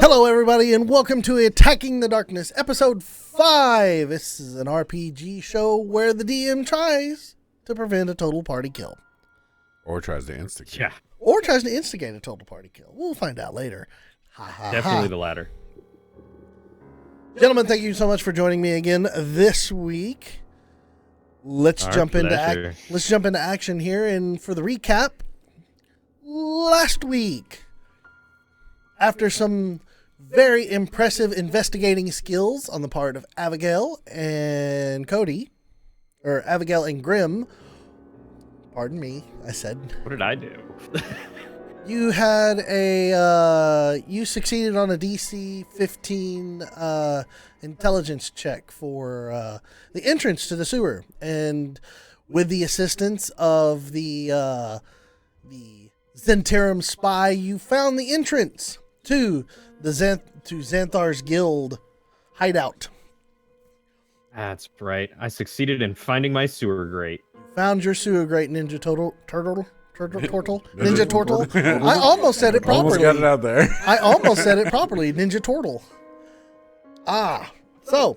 Hello, everybody, and welcome to Attacking the Darkness, Episode 5. This is an RPG show where the DM tries to prevent a total party kill. Or tries to instigate. Yeah. Or tries to instigate a total party kill. We'll find out later. Definitely the latter. Gentlemen, thank you so much for joining me again this week. Let's jump into action here. And for the recap, last week, after some very impressive investigating skills on the part of Abigail and Cody, or Abigail and Grimm, pardon me, I said. What did I do? You had you succeeded on a DC 15 intelligence check for the entrance to the sewer, and with the assistance of the Zentarum spy, you found the entrance to the Xanthar's Guild hideout. That's right. I succeeded in finding my sewer grate. You found your sewer grate, Ninja Turtle. Ninja Turtle. I almost said it properly. Almost got it out there. I almost said it properly. Ninja Turtle. So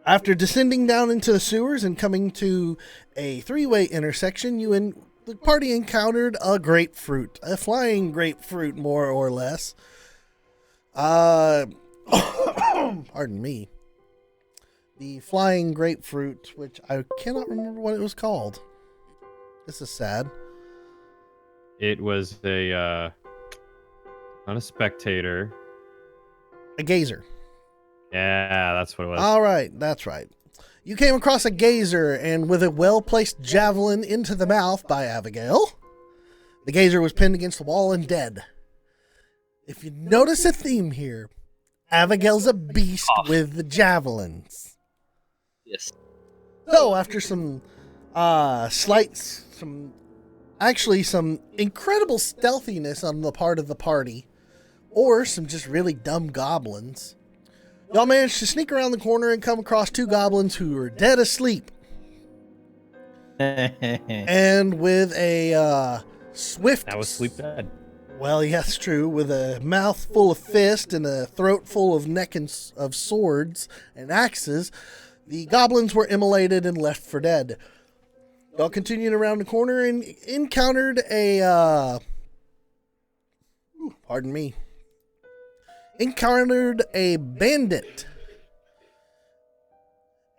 after descending down into the sewers and coming to a three-way intersection, the party encountered a grapefruit, a flying grapefruit, more or less. Pardon me. The flying grapefruit, which I cannot remember what it was called. This is sad. It was not a spectator. A gazer. Yeah, that's what it was. All right, that's right. You came across a gazer, and with a well-placed javelin into the mouth by Abigail, the gazer was pinned against the wall and dead. If you notice a theme here, Abigail's a beast with the javelins. Yes. So after some some incredible stealthiness on the part of the party, or some just really dumb goblins, y'all managed to sneak around the corner and come across two goblins who were dead asleep. And with a swift... That was sleep dead. Well, yes, true. With a mouth full of fists and a throat full of of swords and axes, the goblins were immolated and left for dead. Y'all continued around the corner and encountered encountered a bandit.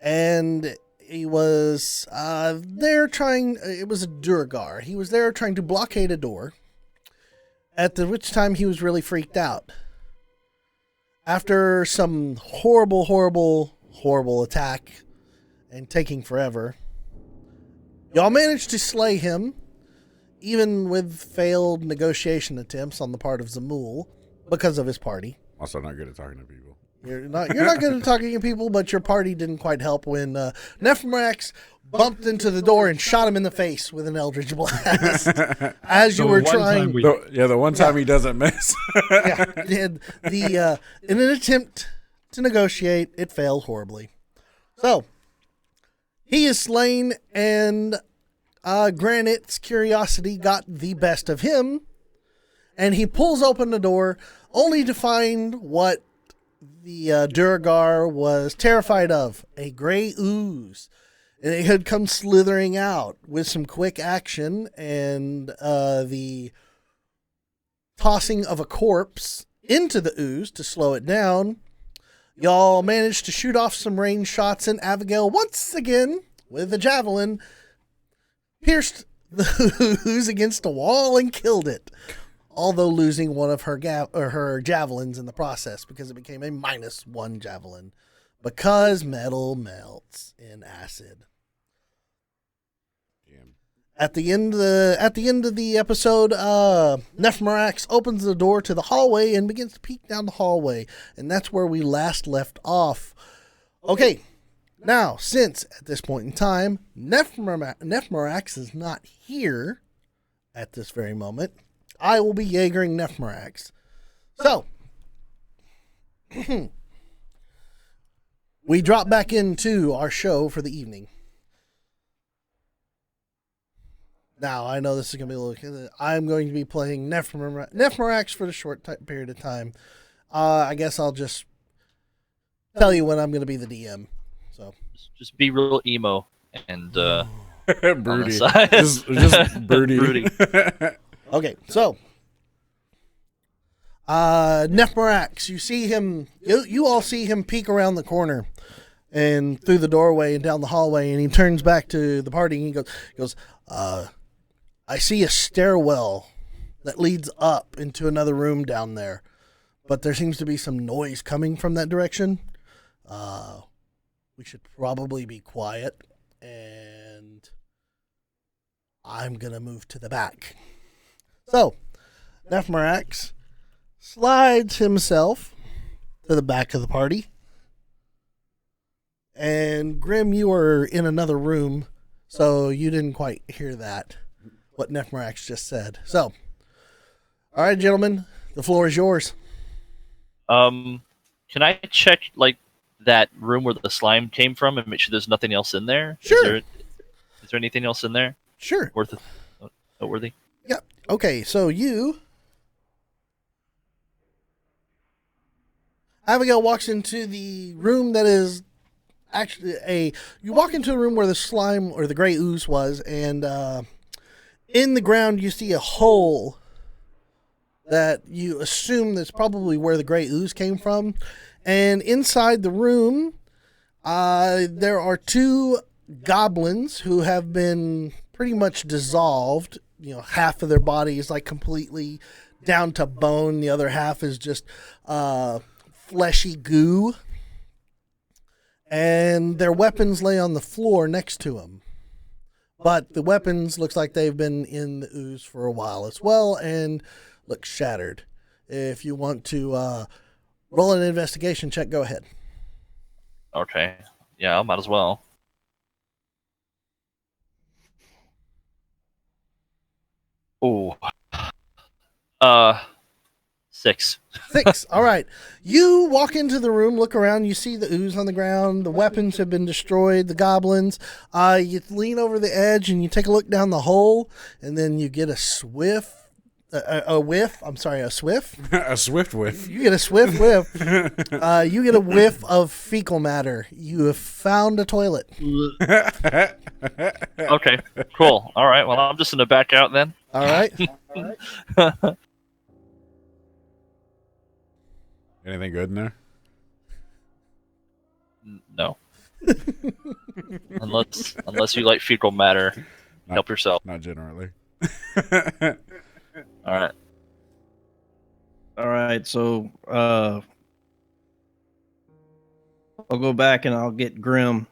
And he was it was a Durgar. He was there trying to blockade a door, at which time he was really freaked out. After some horrible attack and taking forever, y'all managed to slay him, even with failed negotiation attempts on the part of Zamul because of his party. Also not good at talking to people. You're not good at talking to people, but your party didn't quite help when Nephrax bumped into the door and shot him in the face with an Eldritch Blast as you were trying. The one time he doesn't miss. In an attempt to negotiate, it failed horribly. So he is slain, and Granite's curiosity got the best of him, and he pulls open the door only to find what the Durgar was terrified of, a gray ooze. And it had come slithering out with some quick action and the tossing of a corpse into the ooze to slow it down. Y'all managed to shoot off some range shots, and Abigail once again, with a javelin, pierced the ooze against a wall and killed it, although losing one of her javelins in the process, because it became a -1 javelin, because metal melts in acid. Damn. At the end of the episode, Nephrax opens the door to the hallway and begins to peek down the hallway, and that's where we last left off. Okay, now, since at this point in time, Nephrax is not here at this very moment, I will be Jaegering Nephrax. So, we drop back into our show for the evening. Now, I know this is going to be a little... I'm going to be playing Nephrax for a short period of time. I guess I'll just tell you when I'm going to be the DM. So Just be real emo and on the Broody. side. Just broody. Broody. okay, so Nephmarax, you see him. You all see him peek around the corner and through the doorway and down the hallway, and he turns back to the party and he goes, I see a stairwell that leads up into another room down there, but there seems to be some noise coming from that direction. We should probably be quiet, and I'm gonna move to the back. So, Nephmarax slides himself to the back of the party. And Grim, you were in another room, so you didn't quite hear that, what Nephmarax just said. So, all right, gentlemen, the floor is yours. Can I check like that room where the slime came from and make sure there's nothing else in there? Sure. Is there anything else in there Sure. noteworthy? Yep. Okay, so Abigail walks into the room that is actually you walk into a room where the slime or the gray ooze was, and in the ground you see a hole that you assume that's probably where the gray ooze came from. And inside the room, there are two goblins who have been pretty much dissolved. Half of their body is like completely down to bone. The other half is just fleshy goo. And their weapons lay on the floor next to them. But the weapons looks like they've been in the ooze for a while as well and look shattered. If you want to roll an investigation check, go ahead. Okay. Yeah, I might as well. Ooh. 6. 6. All right. You walk into the room, look around, you see the ooze on the ground, the weapons have been destroyed, the goblins. You lean over the edge and you take a look down the hole, and then you get a swift. A whiff. I'm sorry, a swift. A swift whiff. You get a swift whiff. You get a whiff of fecal matter. You have found a toilet. Okay, cool. All right, well, I'm just going to back out then. All right. Anything good in there? No. unless you like fecal matter, help yourself. Not generally. All right. All right, so I'll go back and I'll get Grim,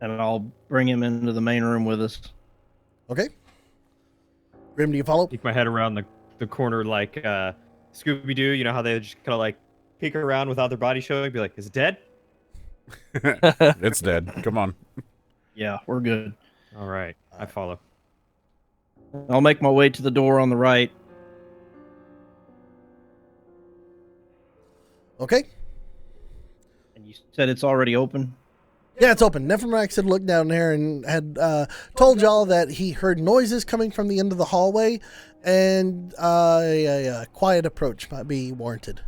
and I'll bring him into the main room with us. Okay. Grim, do you follow? Peek my head around the corner like Scooby-Doo. You know how they just kind of like peek around without their body showing? Be like, is it dead? It's dead. Come on. Yeah, we're good. All right, I follow. I'll make my way to the door on the right. Okay. And you said it's already open? Yeah, it's open. Nephmarax had looked down there and had told y'all that he heard noises coming from the end of the hallway, and a quiet approach might be warranted.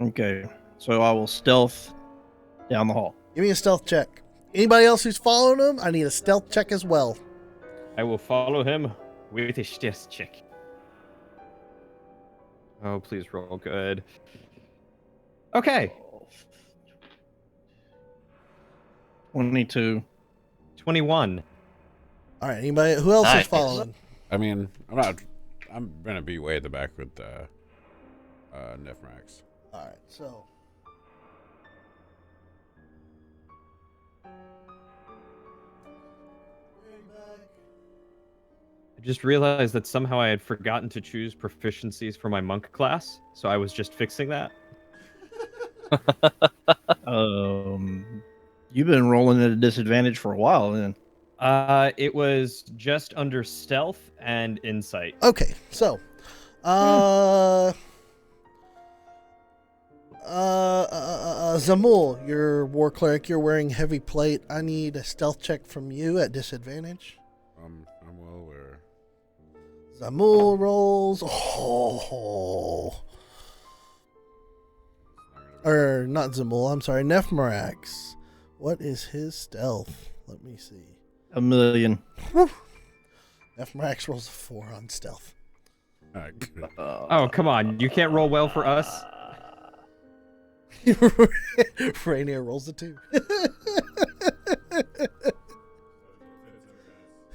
Okay, so I will stealth down the hall. Give me a stealth check. Anybody else who's following him, I need a stealth check as well. I will follow him with a stealth check. Oh, please roll good. Okay. 22. 21. All right, anybody? Who else is Nice. following? I mean, I'm gonna be way at the back with Nephrax. All right, so. I just realized that somehow I had forgotten to choose proficiencies for my monk class, so I was just fixing that. You've been rolling at a disadvantage for a while then. It was just under stealth and insight. Okay, so. Zamul, you're war cleric. You're wearing heavy plate. I need a stealth check from you at disadvantage. I'm well aware. Zamul rolls. Oh, or not Zimbal, I'm sorry, Nephmarax. What is his stealth? Let me see. 1,000,000. Whew. Nephmarax rolls a 4 on stealth. All right, good. Oh, come on. You can't roll well for us. Rainier rolls a 2.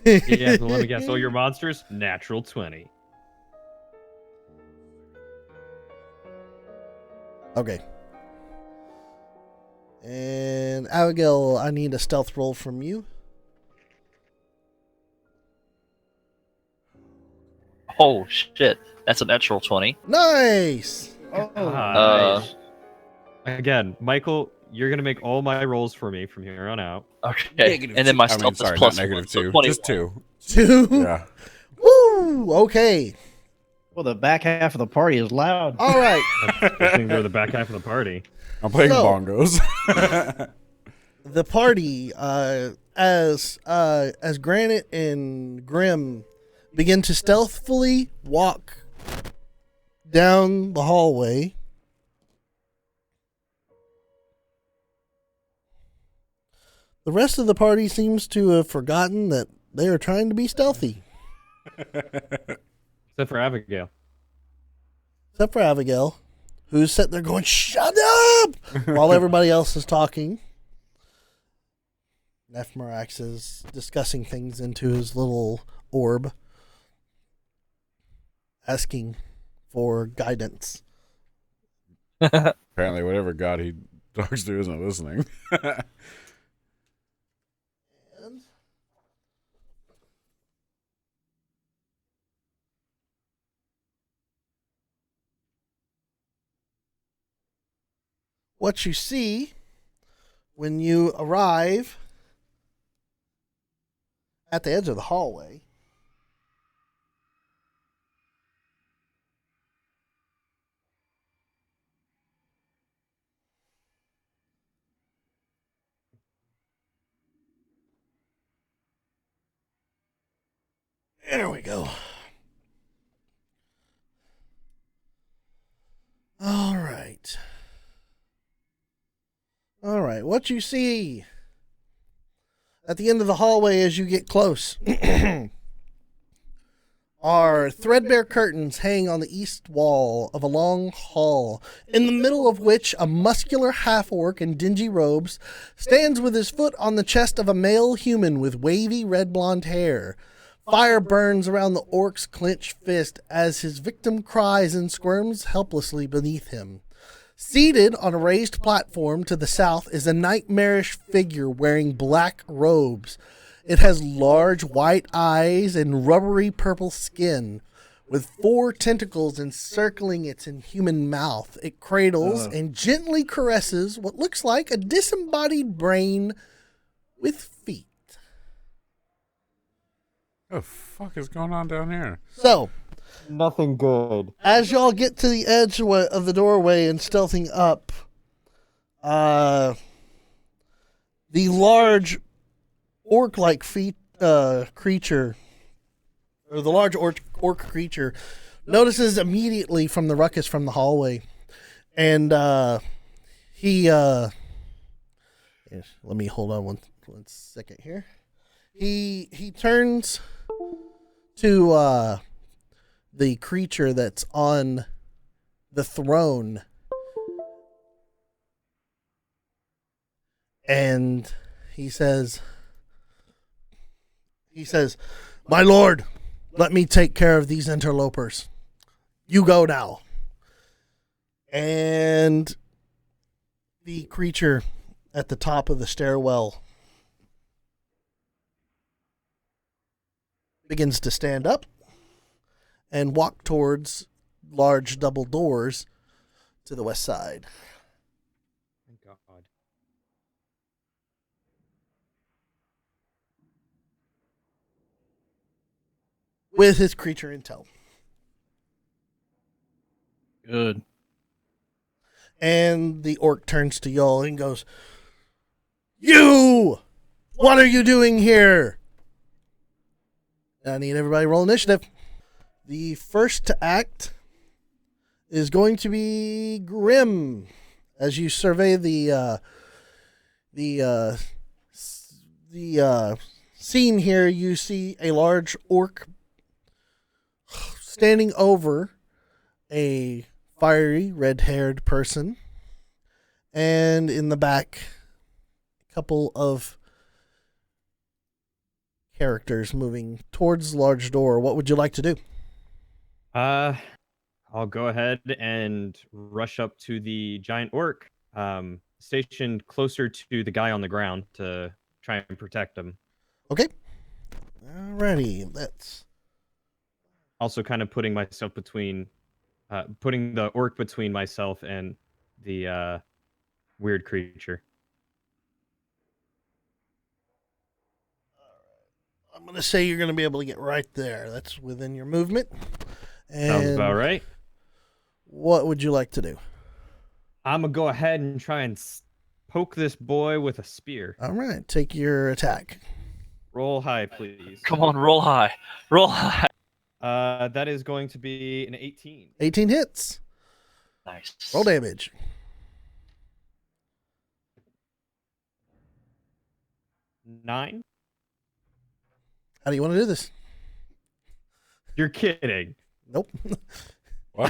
Yeah, so let me guess. All your monsters? Natural 20. Okay. And Abigail, I need a stealth roll from you. Oh shit, that's a natural 20. Nice. Oh, Nice. Again, Michael, you're going to make all my rolls for me from here on out. Okay, and then my I mean, stealth sorry, is not plus negative 1, so 2, 21. just 2. 2. Yeah. Woo. Okay. well, the back half of the party is loud. All right. I think they're the back half of the party. I'm playing So- bongos. The party, as Granite and Grim begin to stealthily walk down the hallway, the rest of the party seems to have forgotten that they are trying to be stealthy, Except for Abigail. except for Abigail, who's sitting there going, "Shut up!" while everybody else is talking. Nephmarax is discussing things into his little orb, asking for guidance. Apparently, whatever god he talks to isn't listening. And what you see when you arrive at the edge of the hallway there we go. All right. All right. What you see at the end of the hallway as you get close are threadbare curtains hanging on the east wall of a long hall, in the middle of which a muscular half-orc in dingy robes stands with his foot on the chest of a male human with wavy red-blonde hair. Fire burns around the orc's clenched fist as his victim cries and squirms helplessly beneath him. Seated on a raised platform to the south is a nightmarish figure wearing black robes. It has large white eyes and rubbery purple skin. With 4 tentacles encircling its inhuman mouth, it cradles and gently caresses what looks like a disembodied brain with feet. What the fuck is going on down here? So, Nothing good. as y'all get to the edge of the doorway and stealthing up, the large orc-like creature, or the large orc creature, notices immediately from the ruckus from the hallway, and he let me hold on one second here. He turns to the creature that's on the throne, and he says, "My lord, let me take care of these interlopers. You go now." And the creature at the top of the stairwell begins to stand up and walk towards large double doors to the west side. Thank God. With his creature intel. Good. And the orc turns to y'all and goes, "You! What are you doing here?" I need everybody to roll initiative. The first to act is going to be Grim, As you survey the scene here, you see a large orc standing over a fiery red-haired person, and in the back, a couple of characters moving towards the large door. What would you like to do? I'll go ahead and rush up to the giant orc, stationed closer to the guy on the ground to try and protect him. Okay. Alrighty, let's. Also, kind of putting myself between, putting the orc between myself and the weird creature. I'm going to say you're going to be able to get right there. That's within your movement. And Sounds about right. what would you like to do? I'm gonna go ahead and try and poke this boy with a spear. All right, take your attack. Roll high, please. Come on, roll high. Roll high. That is going to be an 18. 18 hits. Nice. Roll damage. Nine? How do you want to do this? You're kidding. Nope. What?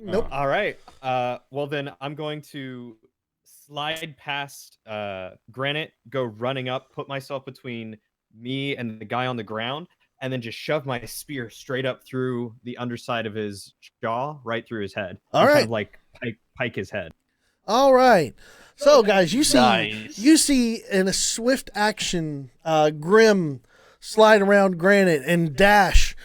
Nope. All right. Well, then I'm going to slide past Granite, go running up, put myself between me and the guy on the ground, and then just shove my spear straight up through the underside of his jaw, right through his head. All And right. Kind of like pike his head. All right. So, guys, you Nice. see in a swift action, Grim slide around Granite and dash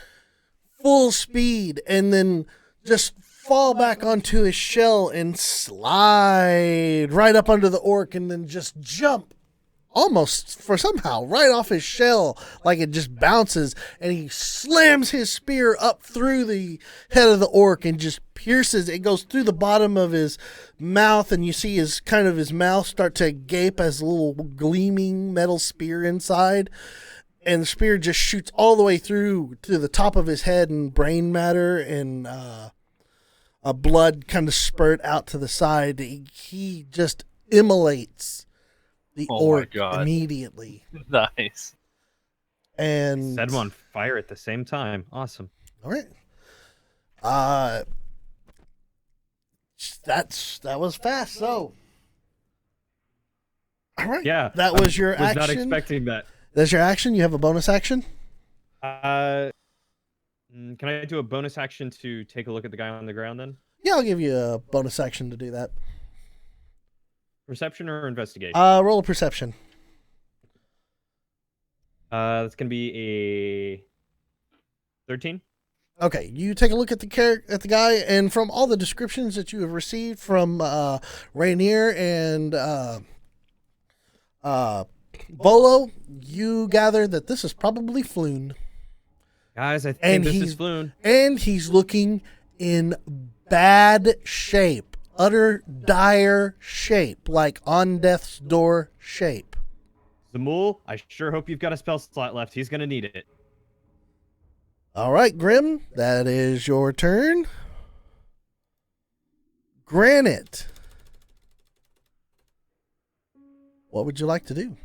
full speed, and then just fall back onto his shell and slide right up under the orc, and then just jump almost for somehow right off his shell, like it just bounces, and he slams his spear up through the head of the orc and just pierces. It goes through the bottom of his mouth, and you see his mouth start to gape as a little gleaming metal spear inside. And the spear just shoots all the way through to the top of his head, and brain matter and blood kind of spurt out to the side. He just immolates the Oh my orc God. immediately. Nice. And Set him on fire at the same time. Awesome. all right. That was fast. So, all right. Yeah. that was your Was action. not expecting that. That's your action. You have a bonus action. Can I do a bonus action to take a look at the guy on the ground then? Yeah, I'll give you a bonus action to do that. Perception or investigation? Roll a perception. That's gonna be a 13. Okay, you take a look at the guy, and from all the descriptions that you have received from Rainier and Bolo, you gather that this is probably Floon, Guys, I think And this he's- is Floon. and he's looking in bad shape, utter dire shape, like on death's door shape. Zamul, I sure hope you've got a spell slot left. He's gonna need it. All right, Grim, that is your turn. Granite, what would you like to do?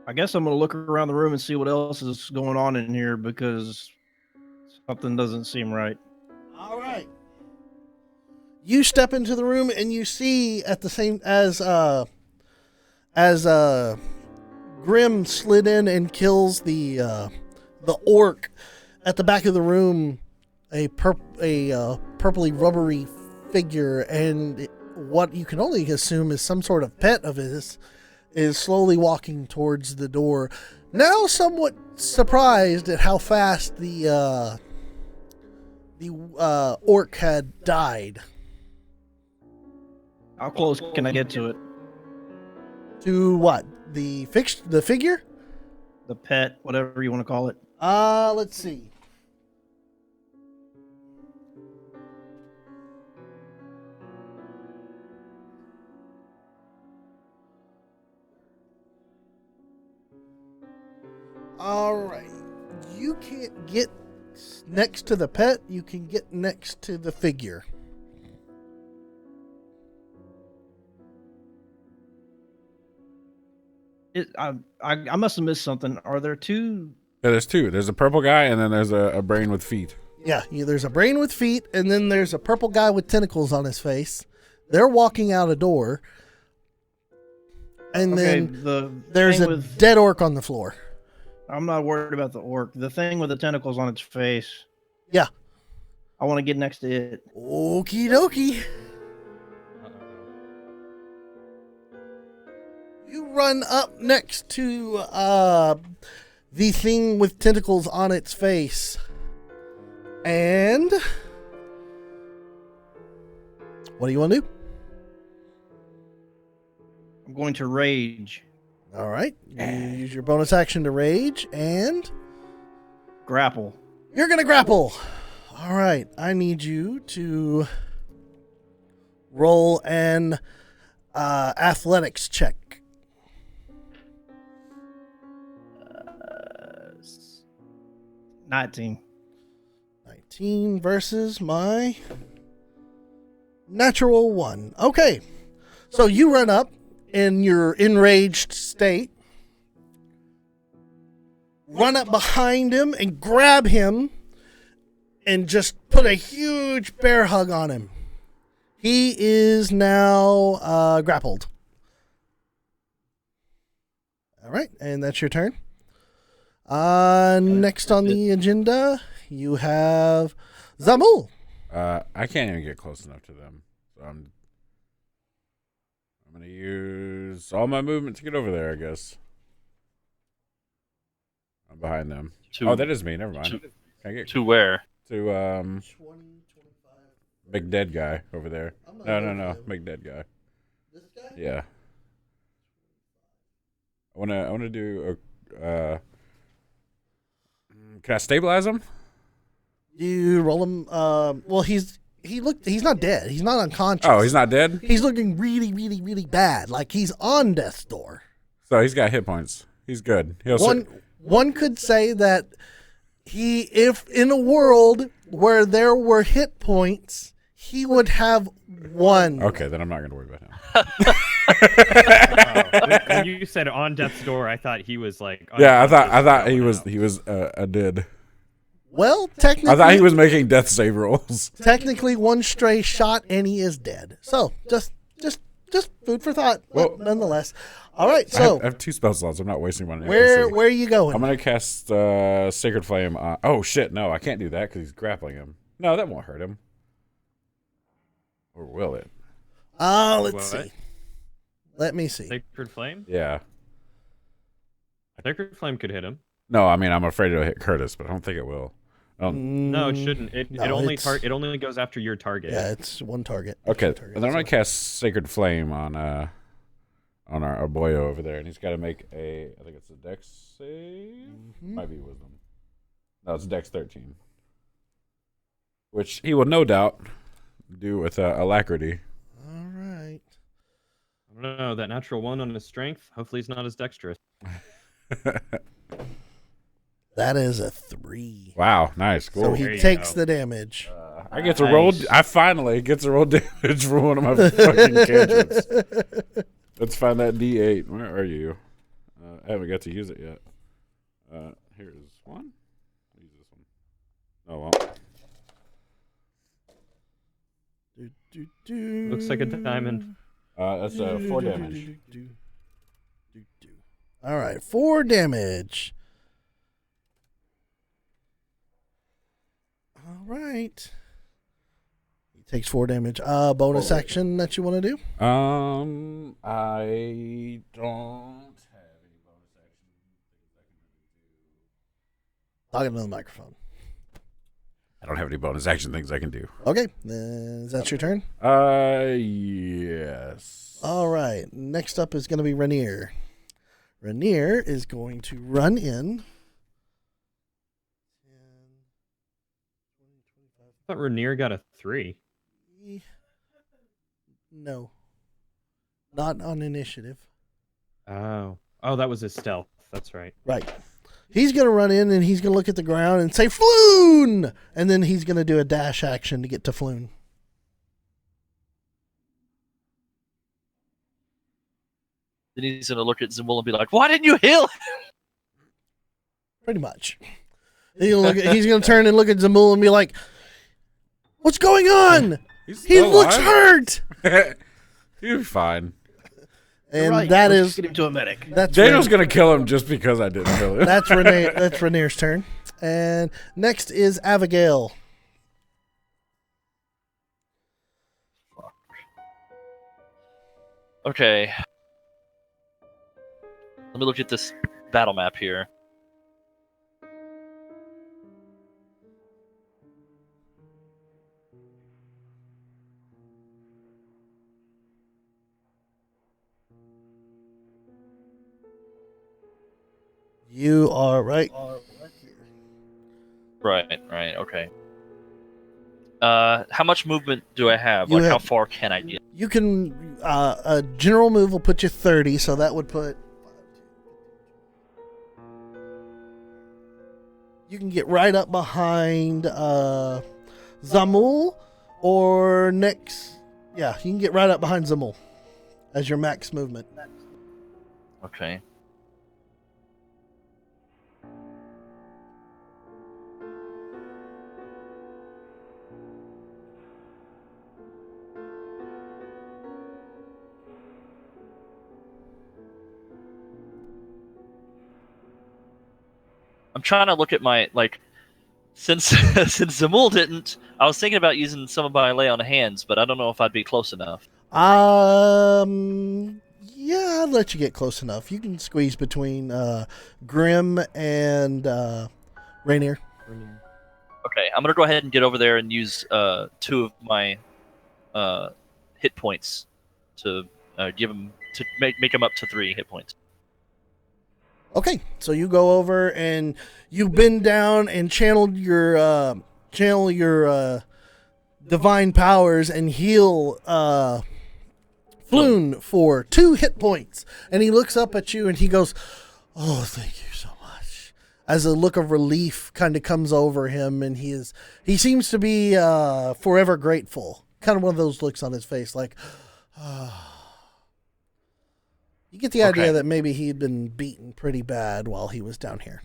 I guess I'm gonna look around the room and see what else is going on in here because something doesn't seem right. All right. You step into the room and you see at the same as Grim slid in and kills the orc at the back of the room, a purpley rubbery figure, and what you can only assume is some sort of pet of his is slowly walking towards the door, now somewhat surprised at how fast the orc had died. How close can I get to it? To what? The figure? The pet, whatever you want to call it. Let's see. All right. You can't get next to the pet. You can get next to the figure. I must have missed something. Are there two? Yeah, there's two. There's a purple guy, and then there's a brain with feet. Yeah, there's a brain with feet, and then there's a purple guy with tentacles on his face. They're walking out a door. And then there's a dead orc on the floor. I'm not worried about the orc. The thing with the tentacles on its face. Yeah. I want to get next to it. Okie dokie. You run up next to the thing with tentacles on its face. And what do you want to do? I'm going to rage. All right. You use your bonus action to rage and Grapple. you're going to grapple. All right. I need you to roll an athletics check. 19. 19 versus my natural 1. Okay. So you run up in your enraged state, run up behind him and grab him and just put a huge bear hug on him. He is now grappled. All right, and that's your turn. Next on the agenda, you have Zamul. I can't even get close enough to them. So I'm going to use all my movement to get over there, I guess. I'm behind them. Oh, that is me. Never mind. Can I get To where? to big dead guy over there? No, big dead guy. This guy? Yeah. I wanna do a. Can I stabilize him? You roll him. Well, he's not dead. He's not unconscious. Oh, he's not dead. He's looking really, really, really bad. Like he's on death's door. So he's got hit points. He's good. One could say that if in a world where there were hit points, he would have 1. Okay, then I'm not gonna worry about him. When you said on death's door, I thought he was like. Yeah, I thought he was a dead. Well, technically, I thought he was making death save rolls. Technically, 1 stray shot and he is dead. So just food for thought, Well, nonetheless. All right, so I have 2 spell slots. I'm not wasting one. where are you going? I'm gonna cast Sacred Flame. Oh shit! No, I can't do that because he's grappling him. No, that won't hurt him. Or will it? Let's What? see. Let me see. Sacred Flame? Yeah. Sacred Flame could hit him. No, I mean I'm afraid it'll hit Curtis, but I don't think it will. No, it shouldn't. It No, only it's- it only goes after your target. Yeah, it's 1 target. Okay, One target, and then I'm gonna so- cast Sacred Flame on our boyo over there, and he's got to make I think it's a Dex save. Might be Wisdom. No, it's Dex 13, which he will no doubt do with alacrity. All right. I don't know, that natural 1 on his strength. Hopefully he's not as dexterous. That is a 3. Wow, nice, So cool. he There you takes go. the damage. I get to roll. I finally get to roll damage for one of my fucking cantrips. Let's find that D8. Where are you? I haven't got to use it yet. Here's one. Use this one. Oh well. Looks like a diamond. That's 4 damage. All right, 4 damage. All right. He takes 4 damage. Bonus action that you want to do? I don't have any bonus action. Talking to the microphone. I don't have any bonus action things I can do. Okay, then is that your turn? Yes. All right. Next up is going to be Rainier. Rainier is going to run in. I thought Rainier got a 3. No. Not on initiative. Oh, that was his stealth. That's right. Right. He's going to run in and he's going to look at the ground and say, Floon! And then he's going to do a dash action to get to Floon. Then he's gonna look at Zamul and be like, "Why didn't you heal?" Pretty much. He's gonna turn and look at Zamul and be like, "What's going on? He's He still looks alive. hurt." He'll be fine. And Right, that let's is get him to a medic. that's Daniel's gonna kill him just because I didn't kill him. That's Renee. That's Rainier's turn. And next is Abigail. Okay. Let me look at this battle map here. You are right. Right, okay. How much movement do I have? You Like, how have- far can I get? You can a general move will put you 30, so that would put you can get right up behind Zamul or next. Yeah, you can get right up behind Zamul as your max movement. Okay. I'm trying to look at my, like, since since Zamul didn't, I was thinking about using some of my lay on hands, but I don't know if I'd be close enough. Yeah, I'll let you get close enough. You can squeeze between Grim and Rainier. Okay, I'm gonna go ahead and get over there and use 2 of my hit points to give him to make him up to 3 hit points. Okay, so you go over and you bend down and channel your divine powers and heal Floon for 2 hit points. And he looks up at you and he goes, "Oh, thank you so much." As a look of relief kind of comes over him, and he seems to be forever grateful. Kind of one of those looks on his face, like, You get the idea that maybe he'd been beaten pretty bad while he was down here.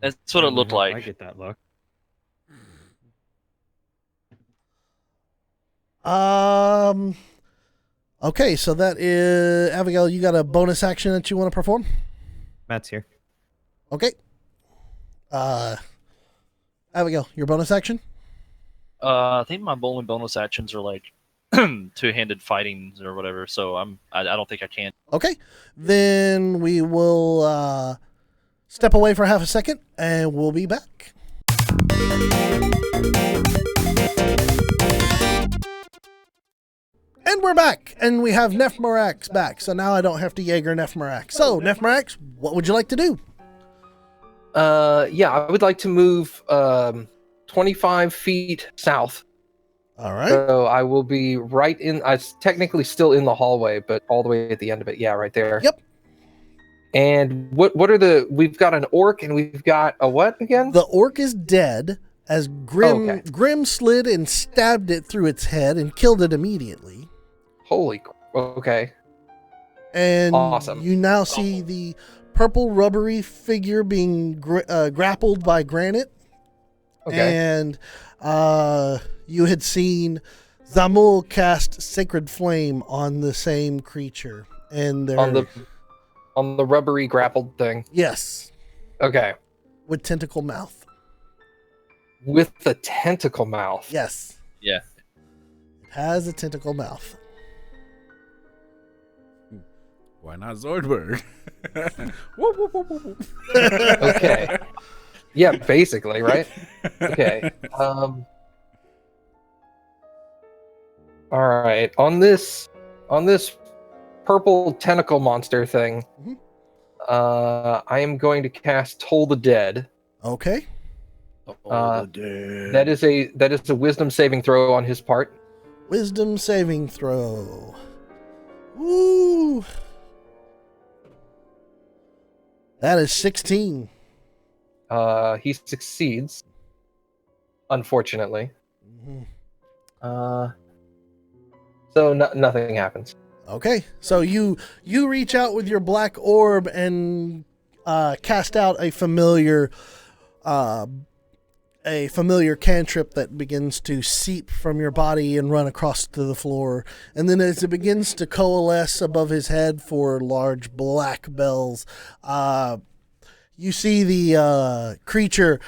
That's what it looked I like. get that look. Okay, so that is Abigail. You got a bonus action that you want to perform? Matt's here. Okay. Abigail, your bonus action? I think my bowling bonus actions are like two-handed fighting or whatever, so I don't think I can. Okay, then we will step away for half a second, and we'll be back. And we're back, and we have Nephmarax back. So now I don't have to Jaeger Nephmarax. So Nephmarax, what would you like to do? Yeah, I would like to move 25 feet south. All right. So I will be right in. I was technically still in the hallway, but all the way at the end of it. Yeah, right there. Yep. And what are the? We've got an orc and we've got a what again? The orc is dead as Grim Okay. Grim slid and stabbed it through its head and killed it immediately. Holy. Okay. And Awesome. you now see the purple rubbery figure being grappled by Granite. Okay. And you had seen Zamul cast Sacred Flame on the same creature. And they're, on the rubbery grappled thing. yes, Okay. with tentacle mouth. With the tentacle mouth. Yes, Yeah. it has a tentacle mouth. Why not Zoidberg? Whoop, whoop, whoop, whoop, whoop. Okay. Yeah, basically, right? Okay. All right. On this purple tentacle monster thing, Mhm. I am going to cast Toll the Dead. Okay. That is a wisdom saving throw on his part. Wisdom saving throw. Woo! That is 16. He succeeds, unfortunately. Mhm. So nothing happens. Okay, so you reach out with your black orb and cast out a familiar cantrip that begins to seep from your body and run across to the floor. And then as it begins to coalesce above his head for large black bells, you see the creature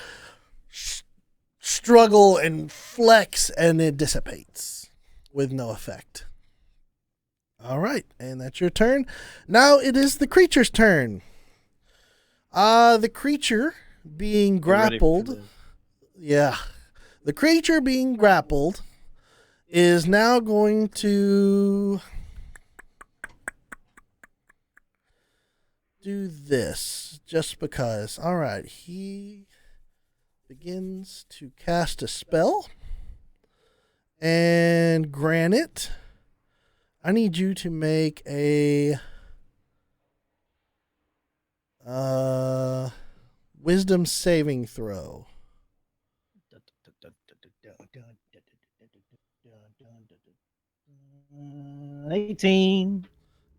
struggle and flex, and it dissipates with no effect. All right, and that's your turn. Now it is the creature's turn. The creature being Get ready for grappled. this. Yeah. The creature being grappled is now going to do this just because. All right, he begins to cast a spell. And Granite, I need you to make a wisdom saving throw. 18.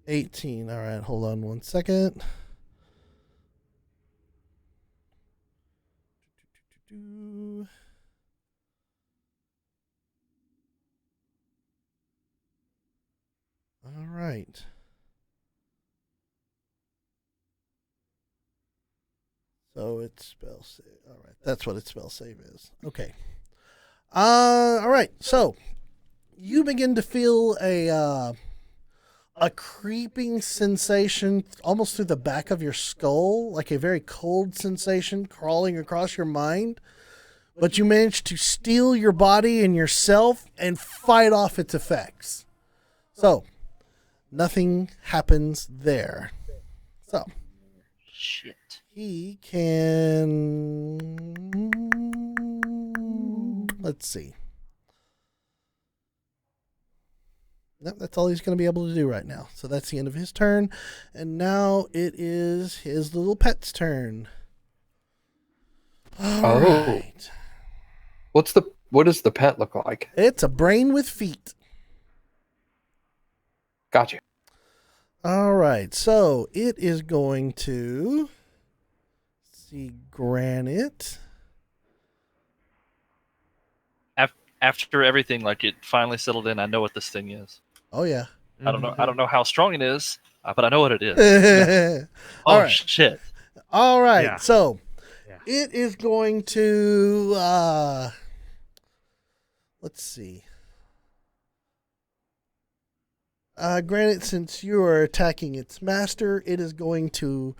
18. All right, hold on one second. All right. So it's spell save. All right, that's what its spell save is. Okay. All right. So you begin to feel a creeping sensation almost through the back of your skull, like a very cold sensation crawling across your mind. But you manage to steel your body and yourself and fight off its effects. So nothing happens there. So Shit. he can. Let's see. Nope, that's all he's going to be able to do right now. So that's the end of his turn. And now it is his little pet's turn. All right. What does the pet look like? It's a brain with feet. Gotcha. All right. So it is going to see Granite. After everything, like it finally settled in, I know what this thing is. Oh, yeah. I don't know how strong it is, but I know what it is. All Oh right. shit! All right. Yeah. So Yeah. it is going to let's see. Granted, since you are attacking its master, it is going to.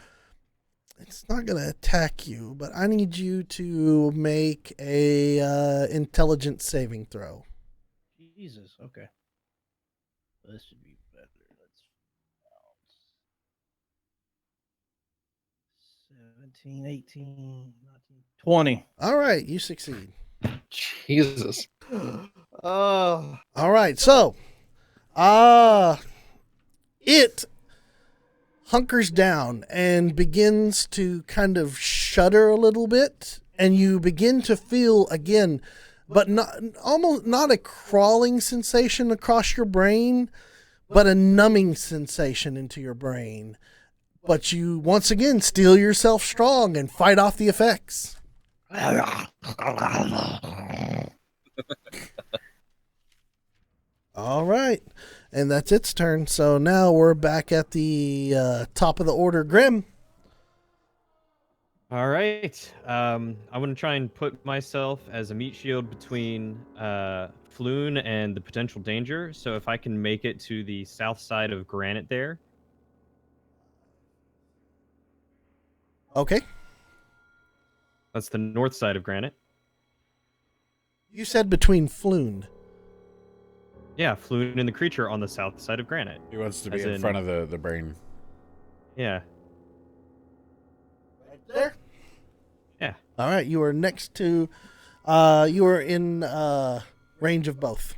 It's not going to attack you, but I need you to make a intelligence saving throw. Jesus. Okay. This should be better. Let's bounce. 17, 18, 19, 20. All right, you succeed. Jesus. All right, so it hunkers down and begins to kind of shudder a little bit, and you begin to feel again, but not a crawling sensation across your brain, but a numbing sensation into your brain. But you once again steel yourself strong and fight off the effects. All right. And that's its turn. So now we're back at the top of the order. Grim. All right. I'm gonna try and put myself as a meat shield between Floon and the potential danger. So if I can make it to the south side of Granite there. Okay. That's the north side of Granite. You said between Floon. Yeah, Floon and the creature on the south side of Granite. He wants to be As in in- front of the brain. Yeah. Right there? Yeah. All right. You are next to, you are in range of both.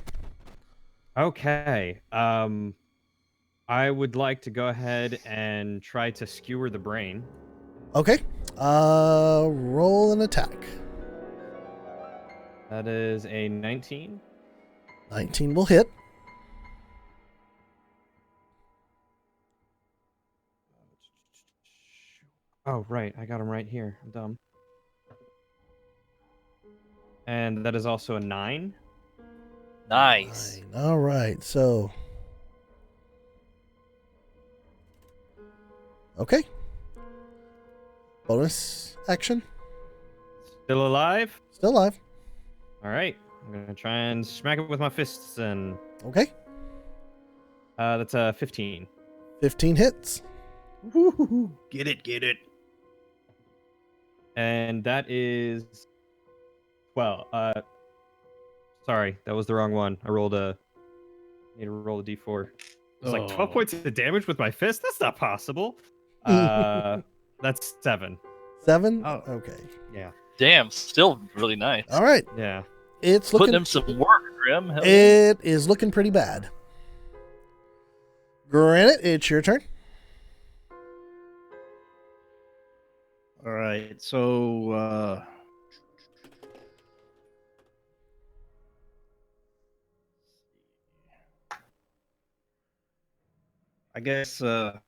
Okay. I would like to go ahead and try to skewer the brain. Okay. Roll an attack. That is a 19. 19 will hit. Oh, right. I got him right here. I'm dumb. And that is also a 9. Nice. 9. All right. So, okay. Bonus action. Still alive? Still alive. All right. I'm going to try and smack it with my fists. And Okay. that's a 15. 15 hits. Woo-hoo-hoo. Get it. And that is 12. Sorry, that was the wrong one. I rolled a. Need to roll a d4. It's like 12 Oh. points of damage with my fist. That's not possible. That's 7. 7? Oh. Okay. Yeah. Damn, still really nice. All right. Yeah. It's Putting looking. him some work, Grim. Hell yeah. It is looking pretty bad. Granite, it's your turn. All right. So I guess I'm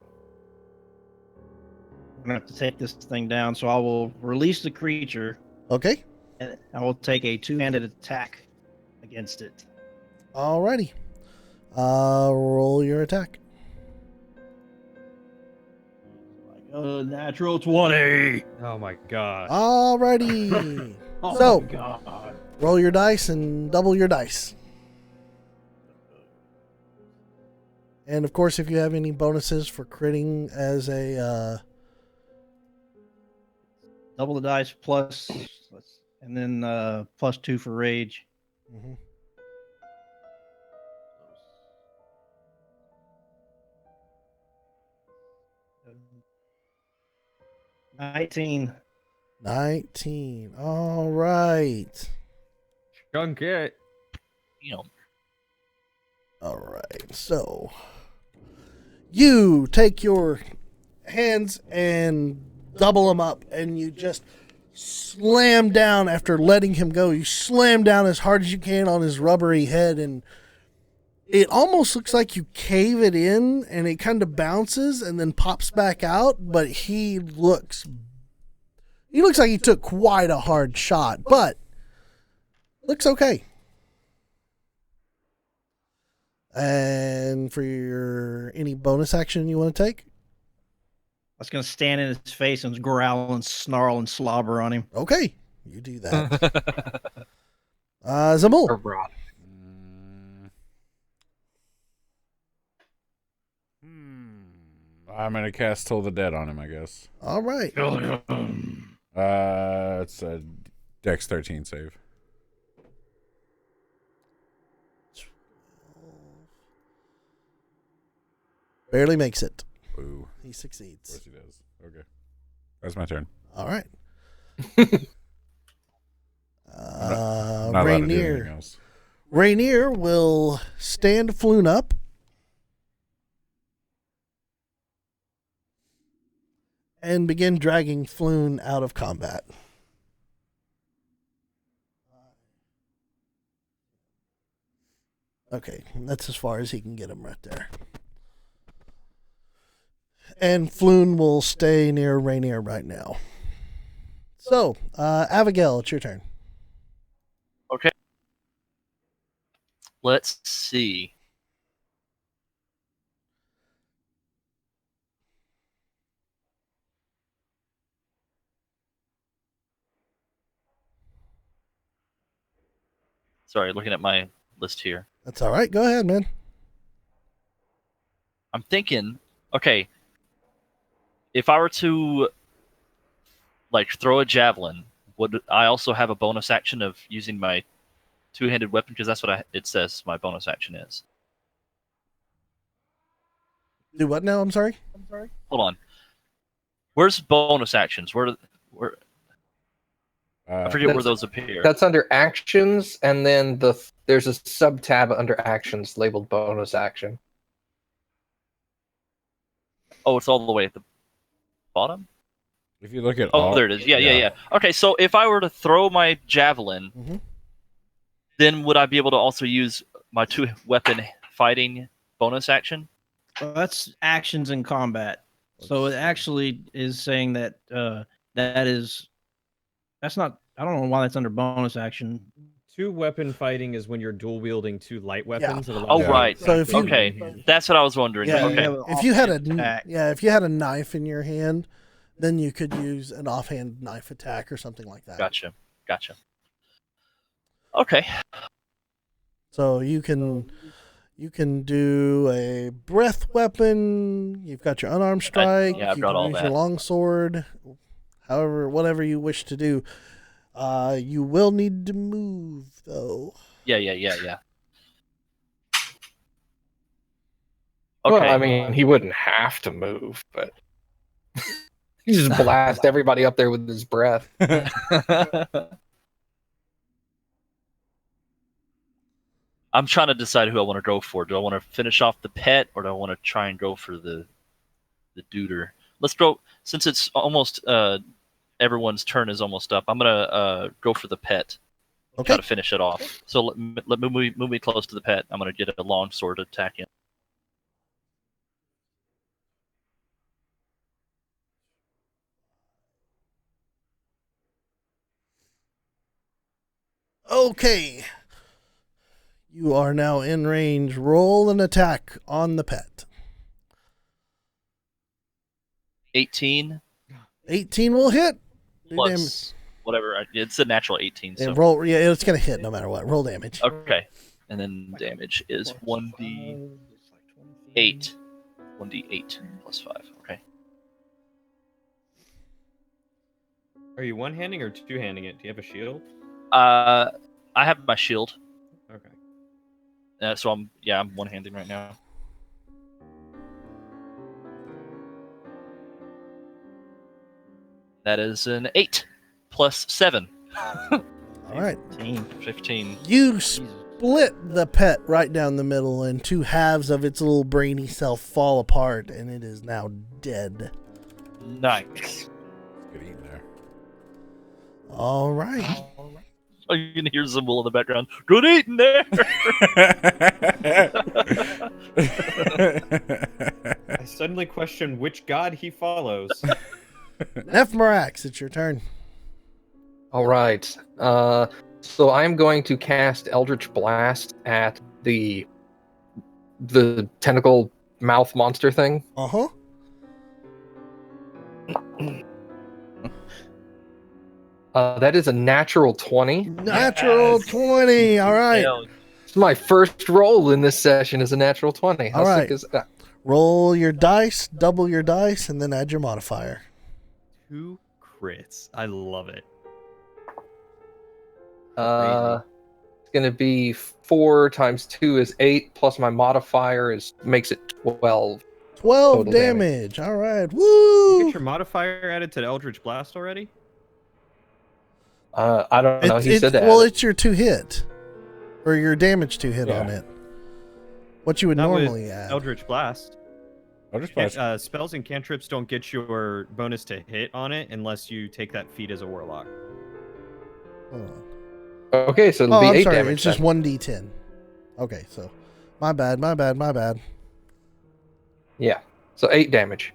gonna have to take this thing down. So I will release the creature, Okay. and I will take a two-handed attack against it. Alrighty. Roll your attack. Natural 20. Oh my gosh. Alrighty. Oh So- my god. Roll your dice and double your dice. And of course, if you have any bonuses for critting as a Double the dice plus, and then +2 for rage. mhm. 19. 19. All right. Chunk it. You know, All right. So you take your hands and double them up, and you just slam down after letting him go. You slam down as hard as you can on his rubbery head, and it almost looks like you cave it in, and it kind of bounces and then pops back out. But he looks like he took quite a hard shot, but looks okay. And for your any bonus action you want to take? I was going to stand in his face and growl and snarl and slobber on him. Okay, you do that. Zamul. Or Rod. I'm gonna cast Toll the Dead on him, I guess. All right. It's a Dex 13 save. Barely makes it. Boo. He Of succeeds. course he does. Okay, that's my turn. All right. Not allowed to do anything Rainier. else. Rainier will stand Floon up. And begin dragging Floon out of combat. Okay, that's as far as he can get him right there. And Floon will stay near Rainier right now. So, Abigail, it's your turn. okay. Let's see. Sorry, looking at my list here. That's all right. Go ahead, man. I'm thinking, okay, if I were to like throw a javelin, would I also have a bonus action of using my two-handed weapon? Because that's what it says my bonus action is. Do what now? I'm sorry. Hold on. Where's bonus actions? Where I forget where That's- those appear. That's under actions, and then there's a sub tab under actions labeled bonus action. Oh, it's all the way at the bottom? If you look at Oh, all, there it is. Yeah. Okay, so if I were to throw my javelin, Mhm. then would I be able to also use my two-weapon fighting bonus action? Well, that's actions in combat. So it actually is saying that that's not. I don't know why that's under bonus action. 2-weapon fighting is when you're dual wielding 2 light weapons. It allows Oh, you to right. So if you- activate Okay, one-handed. that's what I was wondering. Yeah, Okay. if you had a attack. if you had a knife in your hand, then you could use an offhand knife attack or something like that. Gotcha. Okay. So you can do a breath weapon. You've got your unarmed strike. yeah, I've you got can all use that. your longsword. However, whatever you wish to do. You will need to move though. Yeah. Well, Okay. I mean, he wouldn't have to move, but he just blast everybody up there with his breath. I'm trying to decide who I want to go for. Do I want to finish off the pet, or do I want to try and go for the duder? Let's go, since it's almost everyone's turn is almost up. I'm gonna go for the pet. Okay. Try to finish it off. So let me move me close to the pet. I'm gonna get a long sword attack in. Okay. You are now in range. Roll an attack on the pet. 18 18 will hit. Do damage. plus whatever. It's a natural 18. So Roll. Yeah, it's gonna hit no matter what. Roll damage. okay, and then damage is 1d8. 1d8 plus 5. Okay. Are you one-handing or two-handing it? Do you have a shield? I have my shield. Okay. So I'm one-handed right now. That is an 8 plus 7. All right. 15. You split the pet right down the middle, and 2 halves of its little brainy self fall apart, and it is now dead. Nice. Good eating there. All right. Oh, you can hear Zimble in the background. Good eating there. I suddenly question which god he follows. Nephmarax, it's your turn. All right. So I'm going to cast Eldritch Blast at the tentacle mouth monster thing. Uh-huh. That is a natural 20. Natural 20. All right. Hell, It's my first roll in this session is a natural 20. How All sick right. is that? Roll your dice, double your dice, and then add your modifier. 2 crits. I love it. It's going to be 4 times 2 is 8, plus my modifier makes it 12. 12 Total damage. All right. You Woo! get your modifier added to the Eldritch Blast already? I don't know. He said that. Well, it's your 2 hit. Or your damage 2 hit on Yeah. it. What you would Not with normally add. Eldritch Blast. I'll just blast. Spells and cantrips don't get your bonus to hit on it unless you take that feat as a warlock. Hold on. Okay, so it'll Oh, be I'm 8 sorry. damage. It's just then. 1d10. Okay, so my bad. Yeah. So 8 damage.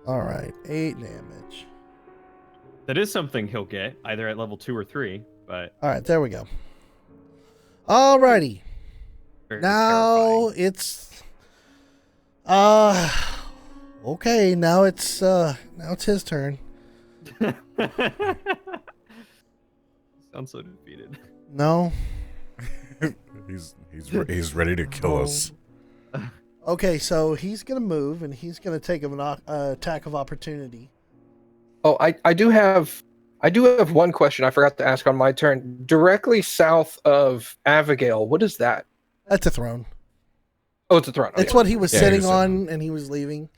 All right, 8 damage. That is something he'll get either at level 2 or 3, but All right, there we go. All righty. very Now terrifying. it's okay, now it's his turn. Sounds so defeated. No. He's ready to kill us. Okay, so he's gonna move and he's gonna take an attack of opportunity. Oh, I do have one question I forgot to ask on my turn. Directly south of Abigail, what is that? That's a throne. Oh, it's a throne. It's Okay. what he was Yeah, he sitting was sitting on and he was leaving.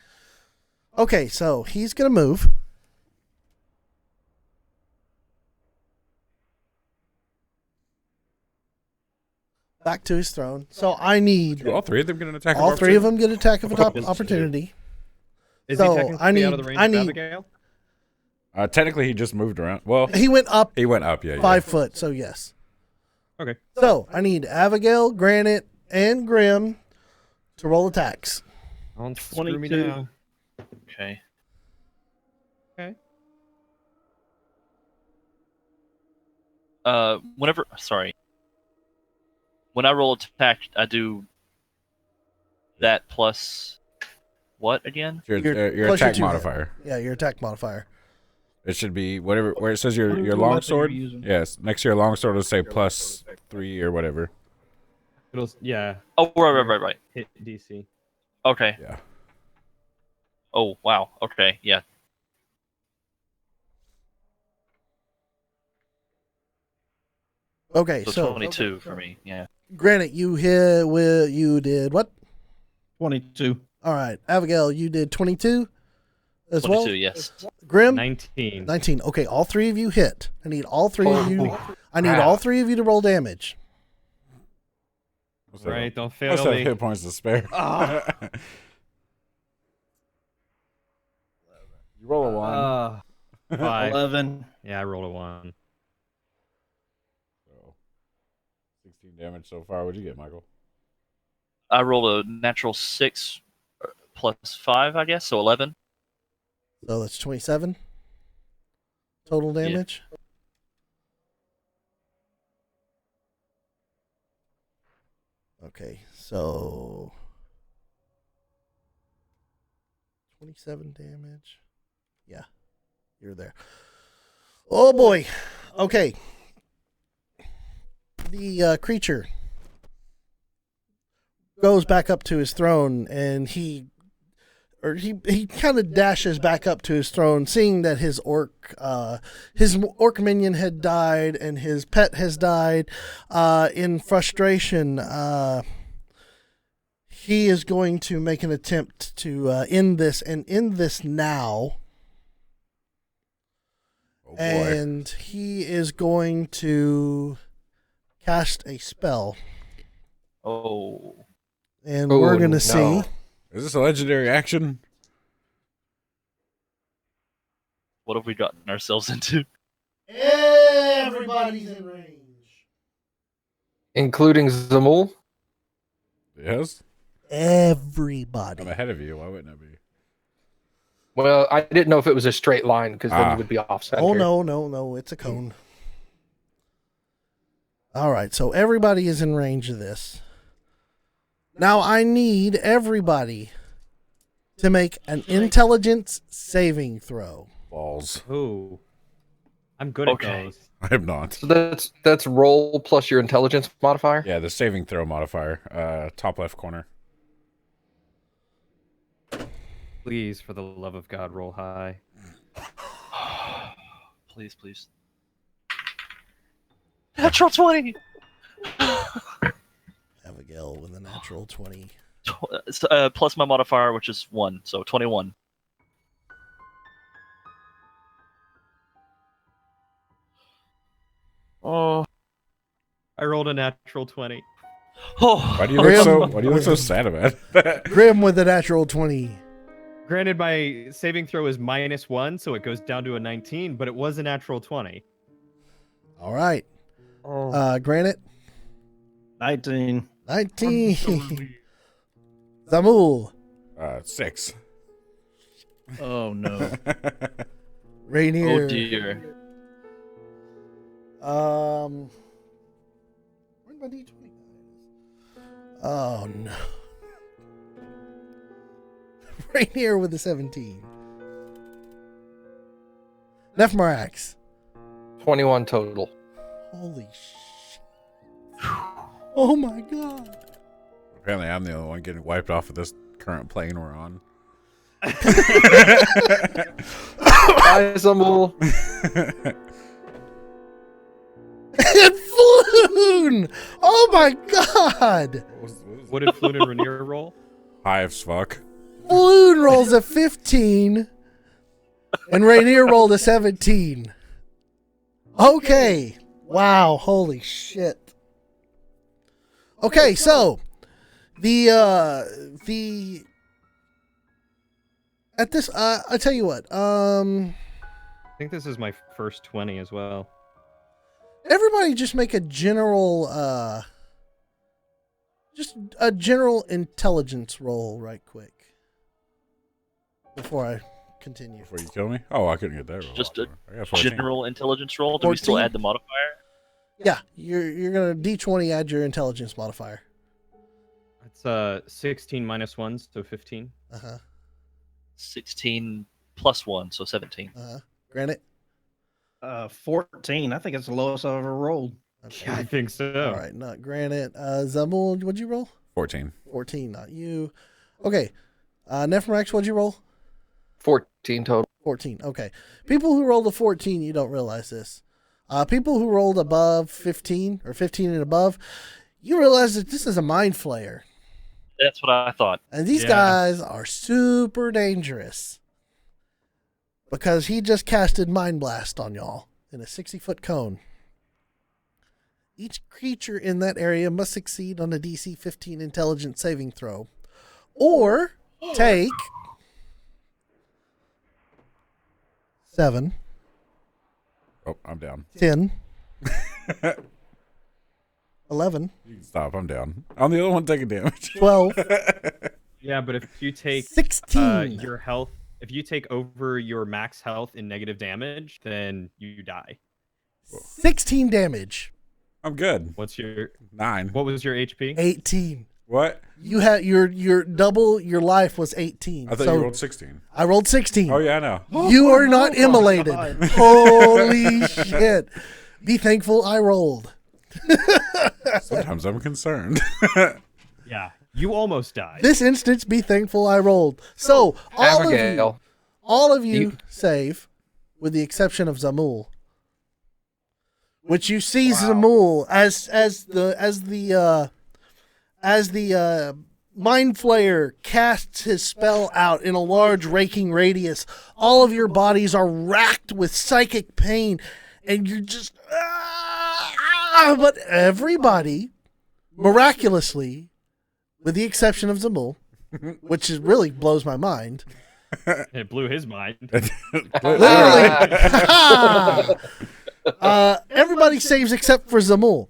Okay, so he's gonna move. Back to his throne. So I need Do all 3 of them get an attack? all 3 of them get attack of opportunity. Is So, he technically I need- out of the range I of need- Abigail? Technically, he just moved around. Well, He went up he went up. Yeah. 5 foot, so yes. Okay. So I need Abigail, Granite, and Grim to roll attacks. On screw me 22. down. Okay. Okay. When I roll attack, I do that plus what again? Your plus attack two hit. modifier. Yeah, your attack modifier. It should be whatever where it says your Whatever long weapon you're sword. using. Yes, next to your long sword it'll say +3 or whatever. Yeah. Oh, right. Hit DC. Okay. Yeah. Oh, wow. Okay, yeah. Okay, So so 22 for me. Yeah. Granite, you did what? 22. All right, Abigail, you did 22 as 22, well. yes. Grim, 19. 19. Okay, all three of you hit. I need all three of you. I need crap. all three of you to roll damage. Right, don't Must fail have me. hit points to spare. You roll a 1. 5. 11. Yeah, I rolled a 1. So, 16 damage so far. What'd you get, Michael? I rolled a natural 6 plus 5, I guess, so 11. So that's 27 total damage. Okay, so 27 damage. Yeah, you're there. Oh boy. Okay. The creature goes back up to his throne, and he kind of dashes back up to his throne, seeing that his orc minion had died and his pet has died. In frustration, he is going to make an attempt to end this now. Oh boy. And he is going to cast a spell. Oh. And we're going to see. Is this a legendary action? What have we gotten ourselves into? Everybody's in range. Including Zamul? Yes. Everybody. I'm ahead of you. Why wouldn't I be? Well, I didn't know if it was a straight line because then you would be off center. Oh, no. It's a cone. All right. So everybody is in range of this. Now I need everybody to make an intelligence saving throw. Balls. Ooh. I'm good at Okay. those. I am not. So that's roll plus your intelligence modifier? Yeah, the saving throw modifier. Top left corner. Please, for the love of God, roll high. Please. Natural 20! Abigail with a natural 20. Plus my modifier, which is 1, so 21. Oh. I rolled a natural 20. Oh. Why do you look so sad about it? Grim with a natural 20. Granted, my saving throw is -1, so it goes down to a 19, but it was a natural 20. All right. Granite. 19. 19. Zamul. 6. Oh, no. Rainier. Oh dear. Where'd my D20 go? Oh no. Rainier with the 17. Nephmarax. 21 total. Holy shit. Oh my god. Apparently, I'm the only one getting wiped off of this current plane we're on. Bye, Zamul. And Floon! Oh my god! What did Floon and Rainier roll? High as fuck. Floon rolls a 15, and Rainier rolled a 17. Okay. Wow, holy shit. Okay, so the at this I tell you what, I think this is my first 20 as well. everybody just make a general intelligence roll right quick before I continue. Before you kill me? Oh, I couldn't get that roll. Just off. a I got 14. general intelligence roll. Do we still 14? add the modifier? Yeah, you're gonna D20 add your intelligence modifier. It's 16 minus 1, so 15. 16 plus 1, so 17. Granite. 14. I think it's the lowest I've ever rolled. Okay. I think so. All right, not Granite. Zamul, what'd you roll? 14. 14, not you. Okay. Nephrax, what'd you roll? 14 total. 14. Okay. People who rolled a 14, you don't realize this. People who rolled above 15 or 15 and above, you realize that this is a mind flayer. That's what I thought. And these guys are super dangerous because he just casted Mind Blast on y'all in a 60-foot cone. Each creature in that area must succeed on a DC 15 intelligence saving throw or take 7, Oh, I'm down. 10, 11, You can stop. I'm down. I'm the only one taking damage. 12, Yeah, but if you take 16. your health, if you take over your max health in negative damage, then you die. 16 damage. I'm good. What's your 9. what was your HP? 18. What? You had your double your life was 18. I thought so you rolled 16. I rolled 16. Oh, yeah, I know. You are not immolated. God. Holy shit. Be thankful I rolled. Sometimes I'm concerned. Yeah, you almost died. This instance, be thankful I rolled. So Abigail. all of you You- save, with the exception of Zamul. Which you see Zamul as the Mind Flayer casts his spell out in a large raking radius. All of your bodies are racked with psychic pain, and you're just but everybody, miraculously, with the exception of Zamul, which is really blows my mind. It blew his mind. Literally. Everybody saves except for Zamul.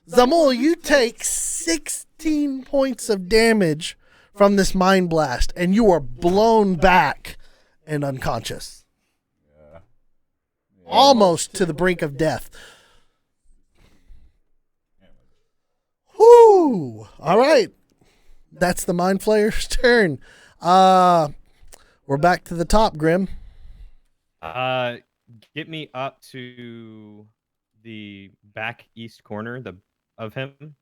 Zamul, you take 16 points of damage from this mind blast, and you are blown back and unconscious. Almost to the brink of death. Whoo! All right. That's the Mind Flayer's turn. We're back to the top, Grim. Get me up to the back east corner of him.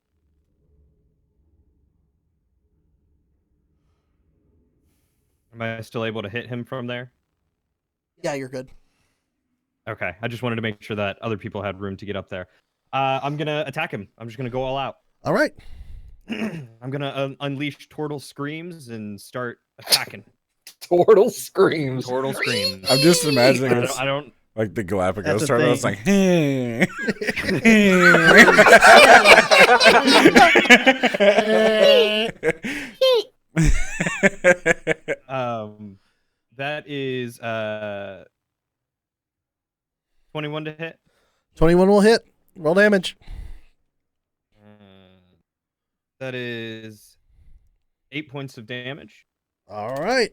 Am I still able to hit him from there? Yeah, you're good. Okay, I just wanted to make sure that other people had room to get up there. I'm gonna attack him. I'm just gonna go all out. All right. I'm gonna unleash Tortle Screams and start attacking. Turtle screams. Tortle Screams. I'm just imagining I it's don't, I don't. like the That's Galapagos a turtle. It's thing. like, hey. That is 21 to hit. 21 will hit. Roll damage. That is 8 points of damage. All right.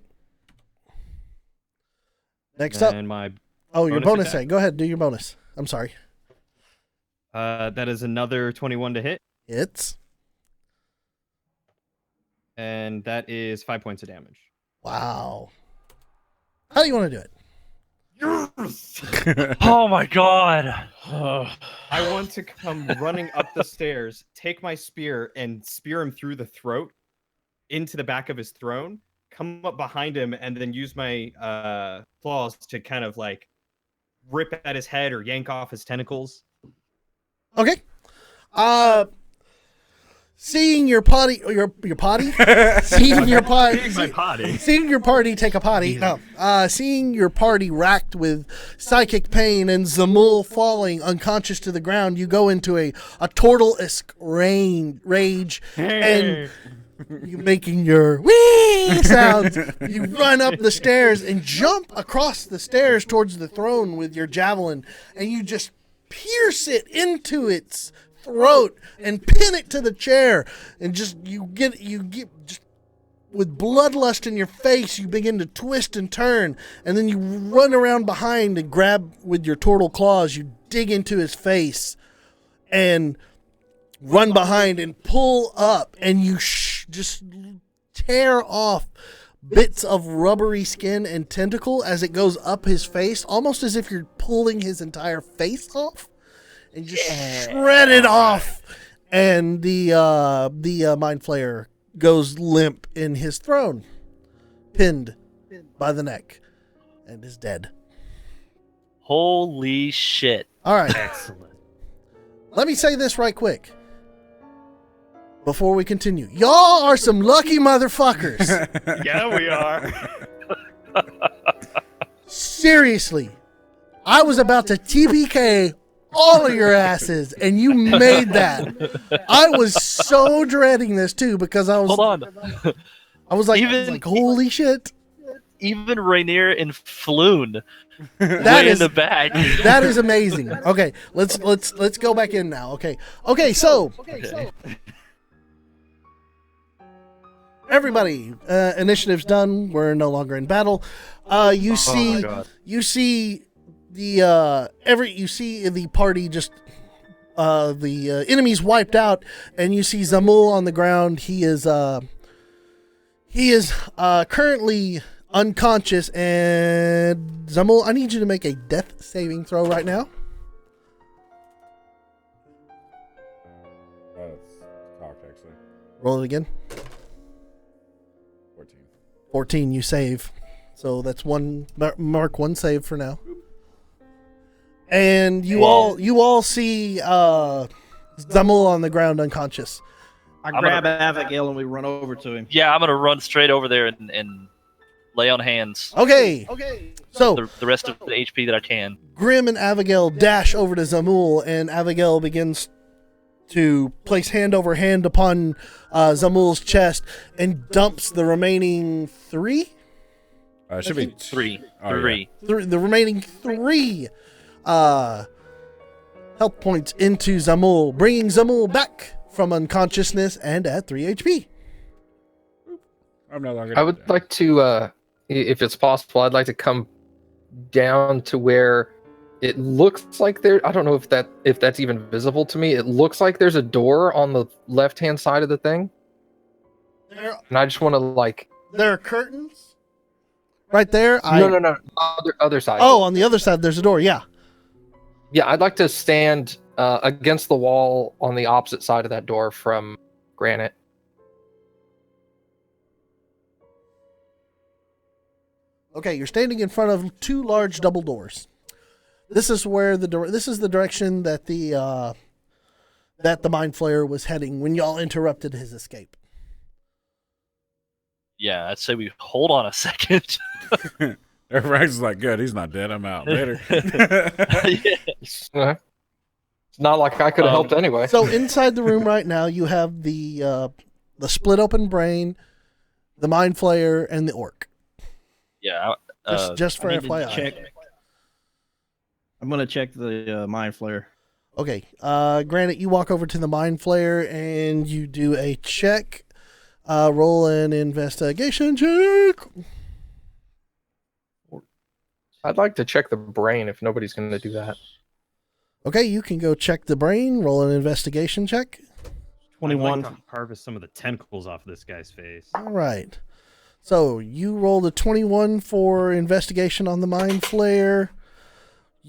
Next up. And my Oh, your bonus bonus attack. thing. Go ahead. Do your bonus. I'm sorry. that is another 21 to hit, It's. and that is 5 points of damage. Wow. How do you want to do it? Oh my god. I want to come running up the stairs, take my spear, and spear him through the throat into the back of his throne, come up behind him, and then use my claws to kind of like rip at his head or yank off his tentacles. Okay. Seeing your potty, your potty, seeing your potty, My potty. seeing your party take a potty. No. Seeing your party racked with psychic pain and Zamul falling unconscious to the ground, you go into a turtle-esque rage and you making your wee sounds. You run up the stairs and jump across the stairs towards the throne with your javelin, and you just pierce it into its throat and pin it to the chair, and just you get just with bloodlust in your face, you begin to twist and turn, and then you run around behind and grab with your turtle claws. You dig into his face and run behind and pull up, and you just tear off bits of rubbery skin and tentacle as it goes up his face, almost as if you're pulling his entire face off, and just shred it off. And the Mind Flayer goes limp in his throne, pinned by the neck, and is dead. Holy shit. All right. Excellent. Let me say this right quick before we continue. Y'all are some lucky motherfuckers. Yeah, we are. Seriously. I was about to TPK all of your asses, and you made that. I was so dreading this too, because I was Hold on. I was like, holy shit. Even Rainier and Floon That way is in the back. That is amazing. Okay, let's go back in now. Okay, so everybody, initiative's done. We're no longer in battle. You see the party just the enemies wiped out, and you see Zamul on the ground. He is currently unconscious, and Zamul, I need you to make a death saving throw right now. That's cocked, actually. Roll it again. 14. 14, you save. So that's mark one save for now. And you all see Zamul on the ground unconscious. I grab Abigail and we run over to him. Yeah, I'm gonna run straight over there and lay on hands. Okay. So The rest of the HP that I can. Grim and Abigail dash over to Zamul, and Abigail begins to place hand over hand upon Zamul's chest and dumps the remaining three. It should be Three. Oh, Three. The remaining three health points into Zamul, bringing Zamul back from unconsciousness and at 3 HP. I'm no longer. I would like to, if it's possible, I'd like to come down to where it looks like there. I don't know if that's even visible to me. It looks like there's a door on the left-hand side of the thing, and I just want to There are curtains right there. No. Other side. Oh, on the other side, there's a door. Yeah. Yeah, I'd like to stand against the wall on the opposite side of that door from Granite. Okay, you're standing in front of two large double doors. This is where this is the direction that the Mind Flayer was heading when y'all interrupted his escape. Yeah, I'd say we hold on a second. Everybody's like, good, he's not dead. I'm out. Later. Yeah. It's not like I could have helped anyway. So inside the room right now, you have the split open brain, the Mind Flayer, and the orc. Yeah. Just for I need to FYI. check. I'm gonna check the Mind Flayer. Okay. Granted, you walk over to the Mind Flayer and you do a check. Roll an investigation check. I'd like to check the brain if nobody's going to do that. Okay, you can go check the brain. Roll an investigation check. 21. I'd like to harvest some of the tentacles off this guy's face. All right. So you rolled a 21 for investigation on the Mind Flayer.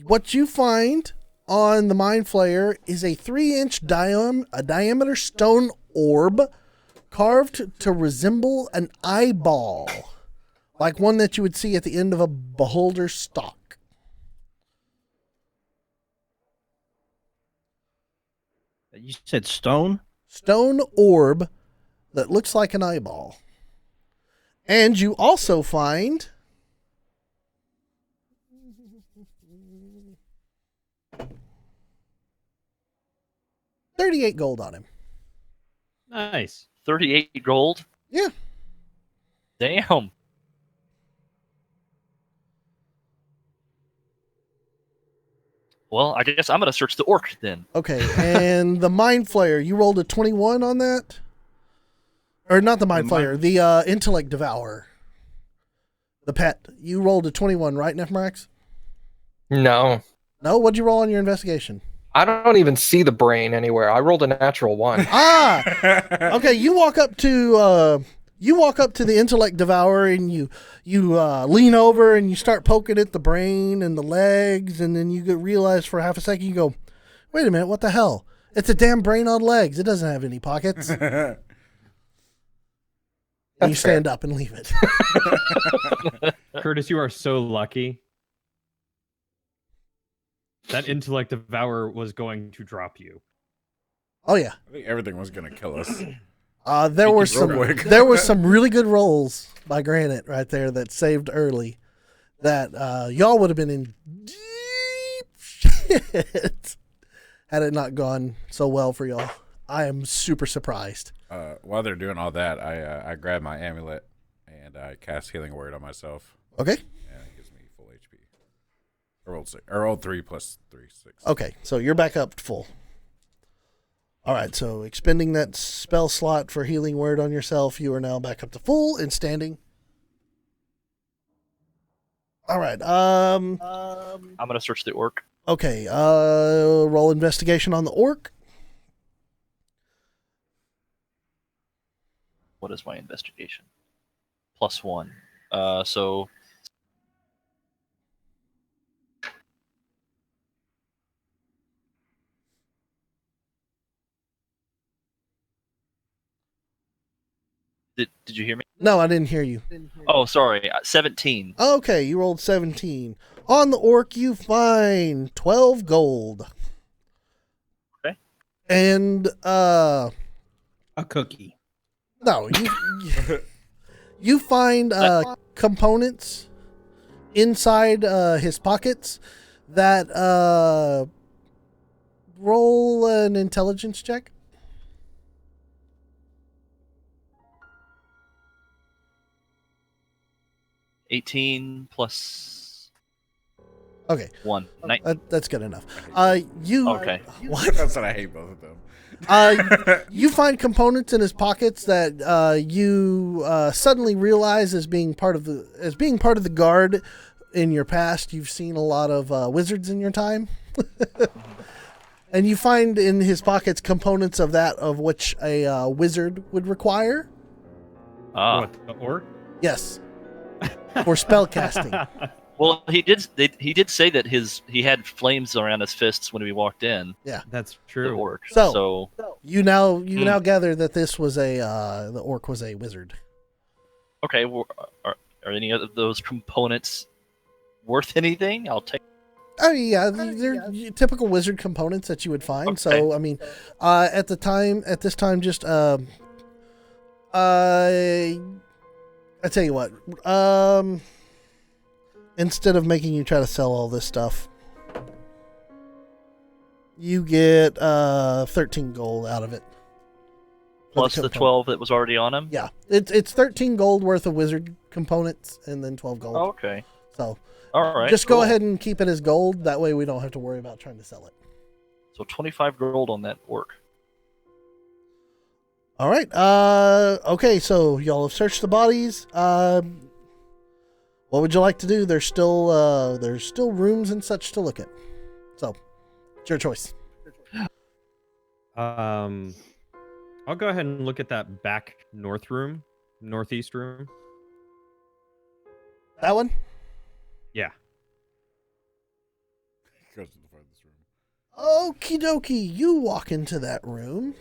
What you find on the Mind Flayer is a 3-inch diameter stone orb carved to resemble an eyeball, like one that you would see at the end of a beholder's stalk. You said stone? Stone orb that looks like an eyeball. And you also find $38 gold on him. Nice. 38 gold? Yeah. Damn. Well, I guess I'm going to search the orc then. Okay, and the Mind Flayer, you rolled a 21 on that? Or not the Mind The Flayer, Mind- the Intellect Devourer. The pet. You rolled a 21, right, Nephmarax? No, No? What'd you roll on your investigation? I don't even see the brain anywhere. I rolled a natural 1. Ah! Okay, you walk up to the Intellect Devourer and you lean over and you start poking at the brain and the legs, and then you realize for half a second, you go, wait a minute, what the hell? It's a damn brain on legs. It doesn't have any pockets. And you That's stand up and leave it. Curtis, you are so lucky. That intellect devourer was going to drop you. Oh yeah. I think everything was gonna kill us. There were real some quick. there were some really good rolls by Granite right there that saved early. That y'all would have been in deep shit had it not gone so well for y'all. I am super surprised. While they're doing all that, I grab my amulet and I cast Healing Word on myself, Okay. and it gives me full HP. I rolled 3 plus 3, 6. Okay, so you're back up to full. All right, so expending that spell slot for healing word on yourself, you are now back up to full and standing. All right. I'm gonna search the orc. Okay. Roll investigation on the orc. What is my investigation? +1. So did you hear me? No, I didn't hear you. Oh, sorry. 17. Okay, you rolled 17. On the orc, you find 12 gold. Okay. And A cookie. no, you find components inside his pockets that roll an intelligence check. 18 plus Okay, 1. that's good enough. You Okay. what? That's what I hate both of them. You find components in his pockets that you suddenly realize as being part of the guard. In your past, you've seen a lot of wizards in your time, and you find in his pockets components of that of which a wizard would require. What, the orc? Yes, for spell casting. Well, he did say that he had flames around his fists when we walked in. That's The true. orc. So- You now gather that this was the orc was a wizard. Okay. Well, are any of those components worth anything? I'll take. Oh yeah, they're typical wizard components that you would find. Okay. So I mean, at this time, just I tell you what, instead of making you try to sell all this stuff, you get 13 gold out of it. For Plus the component. 12 that was already on him. Yeah, it's 13 gold worth of wizard components, and then 12 gold. Oh, okay. So All right. just cool. go ahead and keep it as gold. That way, we don't have to worry about trying to sell it. So 25 gold on that orc. All right. Okay, so y'all have searched the bodies. What would you like to do? There's still rooms and such to look at. So, it's your choice. I'll go ahead and look at that back northeast room. That one? Yeah. Goes to the farthest room. Okie dokie. You walk into that room.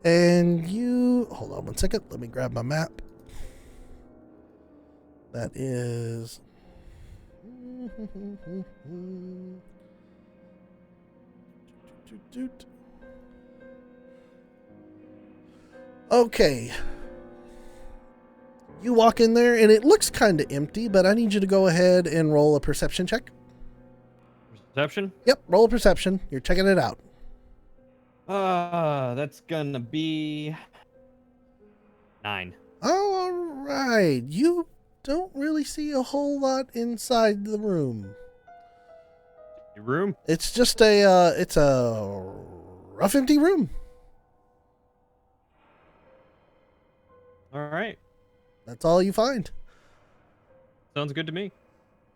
And you... Hold on one second. Let me grab my map. That is... Okay. You walk in there, and it looks kind of empty, but I need you to go ahead and roll a perception check. Perception? Yep, roll a perception. You're checking it out. That's gonna be 9. All right. You don't really see a whole lot inside the room. Your room? It's just it's a rough, empty room. All right. That's all you find. Sounds good to me.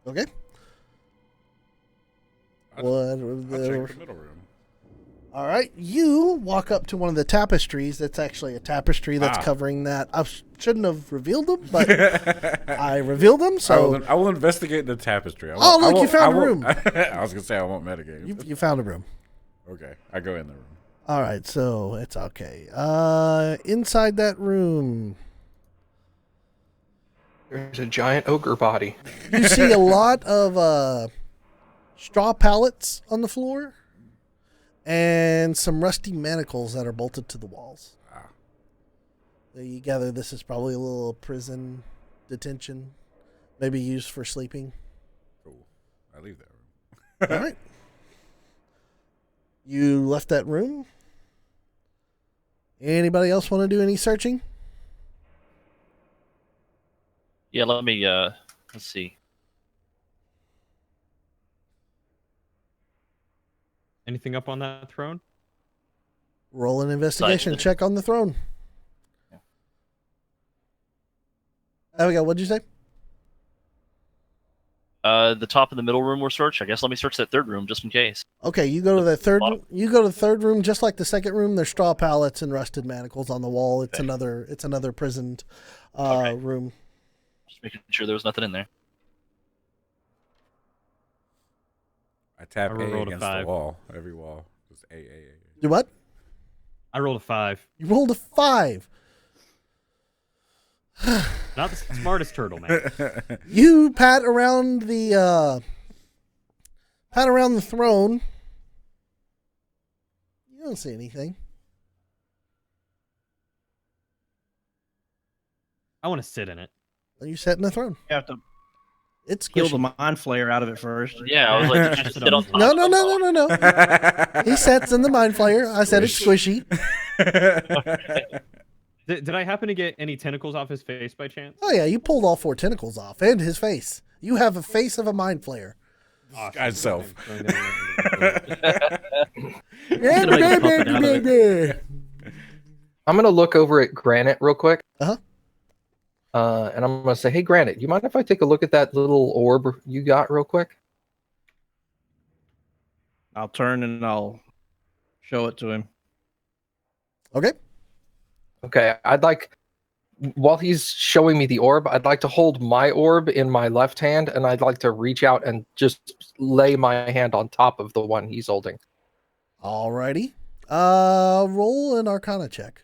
Okay. I'll What? check the middle room. All right, you walk up to one of the tapestries. That's actually a tapestry that's Ah. covering that. I shouldn't have revealed them, but I revealed them. So I will investigate the tapestry. Oh, look, you found a room. I was gonna say I won't metagame. you found a room. Okay, I go in the room. All right, so it's okay. Inside that room, There's a giant ogre body. you see a lot of straw pallets on the floor and some rusty manacles that are bolted to the walls. Ah. You gather this is probably a little prison detention, maybe used for sleeping. Cool. I leave that room. All right. You left that room. Anybody else want to do any searching? Yeah, let me let's see. Anything up on that throne? Roll an investigation Silent. check on the throne. Yeah. There we go. What'd you say? The top of the middle room were searched. I guess let me search that third room just in case. Okay, you go to the third. Bottom. You go to the third room, just like the second room. There's straw pallets and rusted manacles on the wall. It's Okay. another prisoned Okay. room. Just making sure there was nothing in there. I tap I A rolled a against 5. the wall. Every wall. Just A. Do what? I rolled a 5. You rolled a 5. Not the smartest turtle, man. You pat around the throne. You don't see anything. I want to sit in it. You sat in the throne. You have to It's kill the squishy. mind flayer out of it first. Yeah, I was like, did you just sit on top? No. He sets in the mind flayer. I said it's squishy. Did I happen to get any tentacles off his face by chance? Oh yeah, you pulled all 4 tentacles off and his face. You have a face of a mind flayer. Guy's self. I'm gonna look over at Granite real quick. Uh-huh. And I'm gonna say, hey, Granite, you mind if I take a look at that little orb you got real quick? I'll turn and I'll show it to him. Okay. Okay, I'd like, while he's showing me the orb, I'd like to hold my orb in my left hand, and I'd like to reach out and just lay my hand on top of the one he's holding. Alrighty. Roll an Arcana check.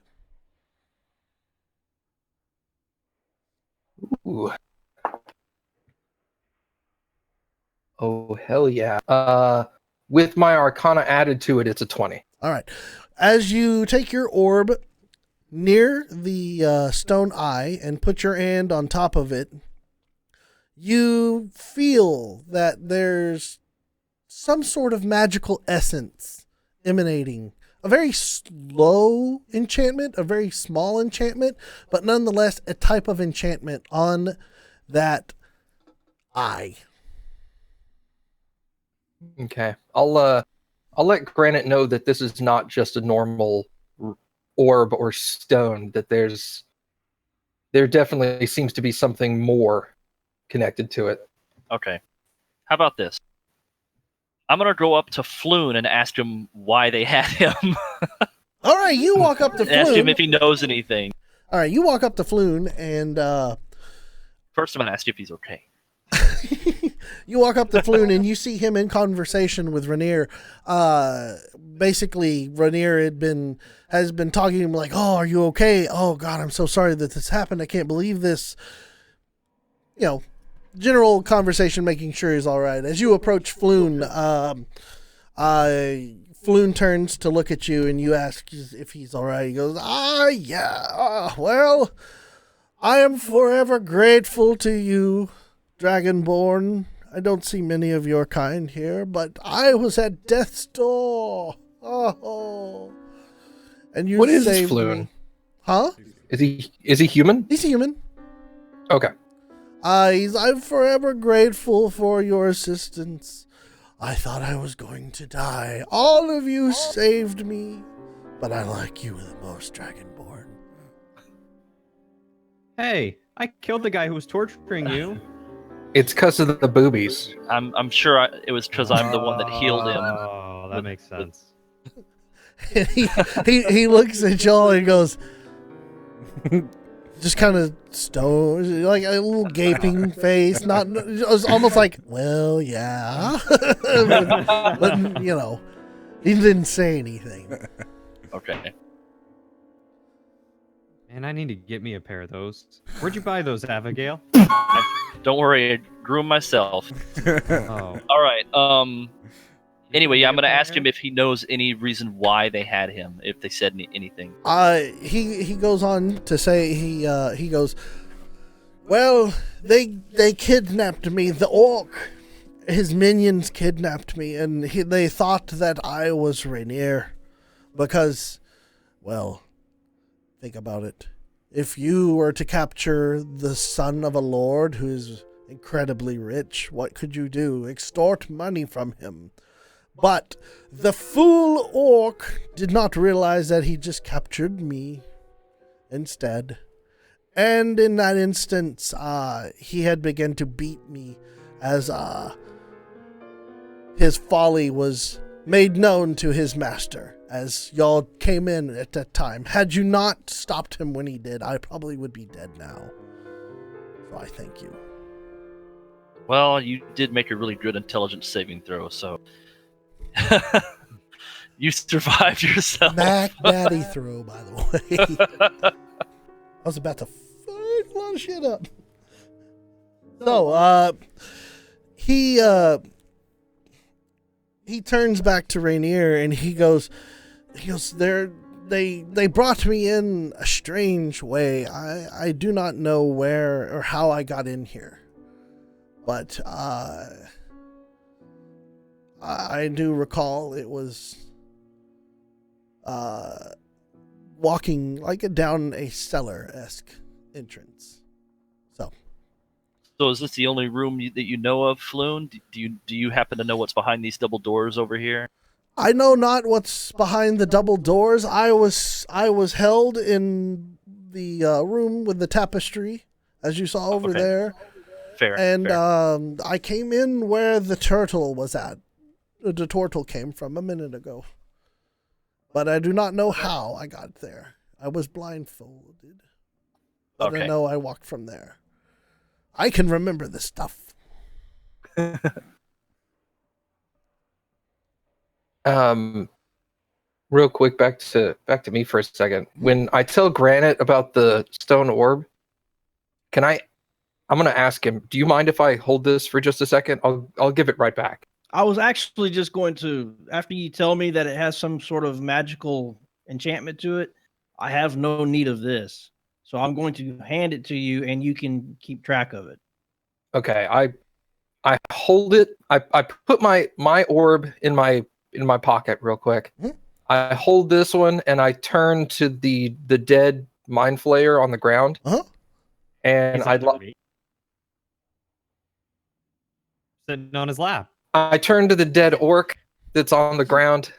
Ooh. Oh, hell yeah. With my Arcana added to it, it's a 20. All right. As you take your orb near the stone eye and put your hand on top of it, you feel that there's some sort of magical essence emanating. A very slow enchantment, a very small enchantment, but nonetheless a type of enchantment on that eye. Okay. I'll let Granite know that this is not just a normal orb or stone, that there definitely seems to be something more connected to it. Okay. How about this? I'm gonna go up to Floon and ask him why they had him. All right, you walk up to Ask him Floon. if he knows anything. All right, you walk up to Floon and First, I'm gonna ask if he's okay. you walk up to Floon and you see him in conversation with Rainier. Basically, Rainier has been talking to him like, "Oh, are you okay? Oh God, I'm so sorry that this happened. I can't believe this." You know, general conversation, making sure he's all right. As you approach Floon, Floon turns to look at you and you ask if he's all right. He goes, yeah. Well, I am forever grateful to you, Dragonborn. I don't see many of your kind here, but I was at death's door. Oh, and you What is saved Floon? me. Huh? Is he human? He's human. Okay. I'm forever grateful for your assistance. I thought I was going to die. All of you saved me, but I like you the most, Dragonborn. Hey, I killed the guy who was torturing you. It's because of the boobies. I'm sure it was because I'm the one that healed him. Oh, that with- makes with- sense. And he looks at y'all and goes, just kind of stone, like a little gaping face. Not, it was almost like, well, yeah, but you know, he didn't say anything. Okay. Man, I need to get me a pair of those. Where'd you buy those, Abigail? Don't worry, I grew him myself. Oh, All right. Anyway, yeah, I'm gonna ask him if he knows any reason why they had him. If they said anything. He goes on to say he goes, well, they kidnapped me. The orc, his minions kidnapped me, and they thought that I was Rainier, because, well, think about it. If you were to capture the son of a lord who is incredibly rich, what could you do? Extort money from him. But the fool orc did not realize that he just captured me instead. And in that instance, he had begun to beat me as his folly was made known to his master, as y'all came in at that time. Had you not stopped him when he did, I probably would be dead now. So I thank you. Well, you did make a really good intelligence saving throw, so you survived yourself. Mac Daddy throw, by the way. I was about to fuck a lot of shit up. So, he turns back to Rainier and he goes, they brought me in a strange way. I do not know where or how I got in here. But, I do recall it was, walking like down a cellar-esque entrance. So is this the only room that you know of, Floon? Do you happen to know what's behind these double doors over here? I know not what's behind the double doors. I was held in the room with the tapestry, as you saw over Okay. there. Fair. And fair. I came in where the turtle was at. The turtle came from a minute ago. But I do not know how I got there. I was blindfolded. But I Okay. know I walked from there. I can remember this stuff. Real quick, back to me for a second. When I tell Granite about the stone orb, I'm gonna ask him, do you mind if I hold this for just a second? I'll give it right back. I was actually just going to, after you tell me that it has some sort of magical enchantment to it, I have no need of this. So I'm going to hand it to you and you can keep track of it. Okay, I hold it. I put my orb in my pocket real quick. Mhm. I hold this one and I turn to the dead mind flayer on the ground. Uh-huh. And he's I'd on like me. Sitting on his lap. I turn to the dead orc that's on the ground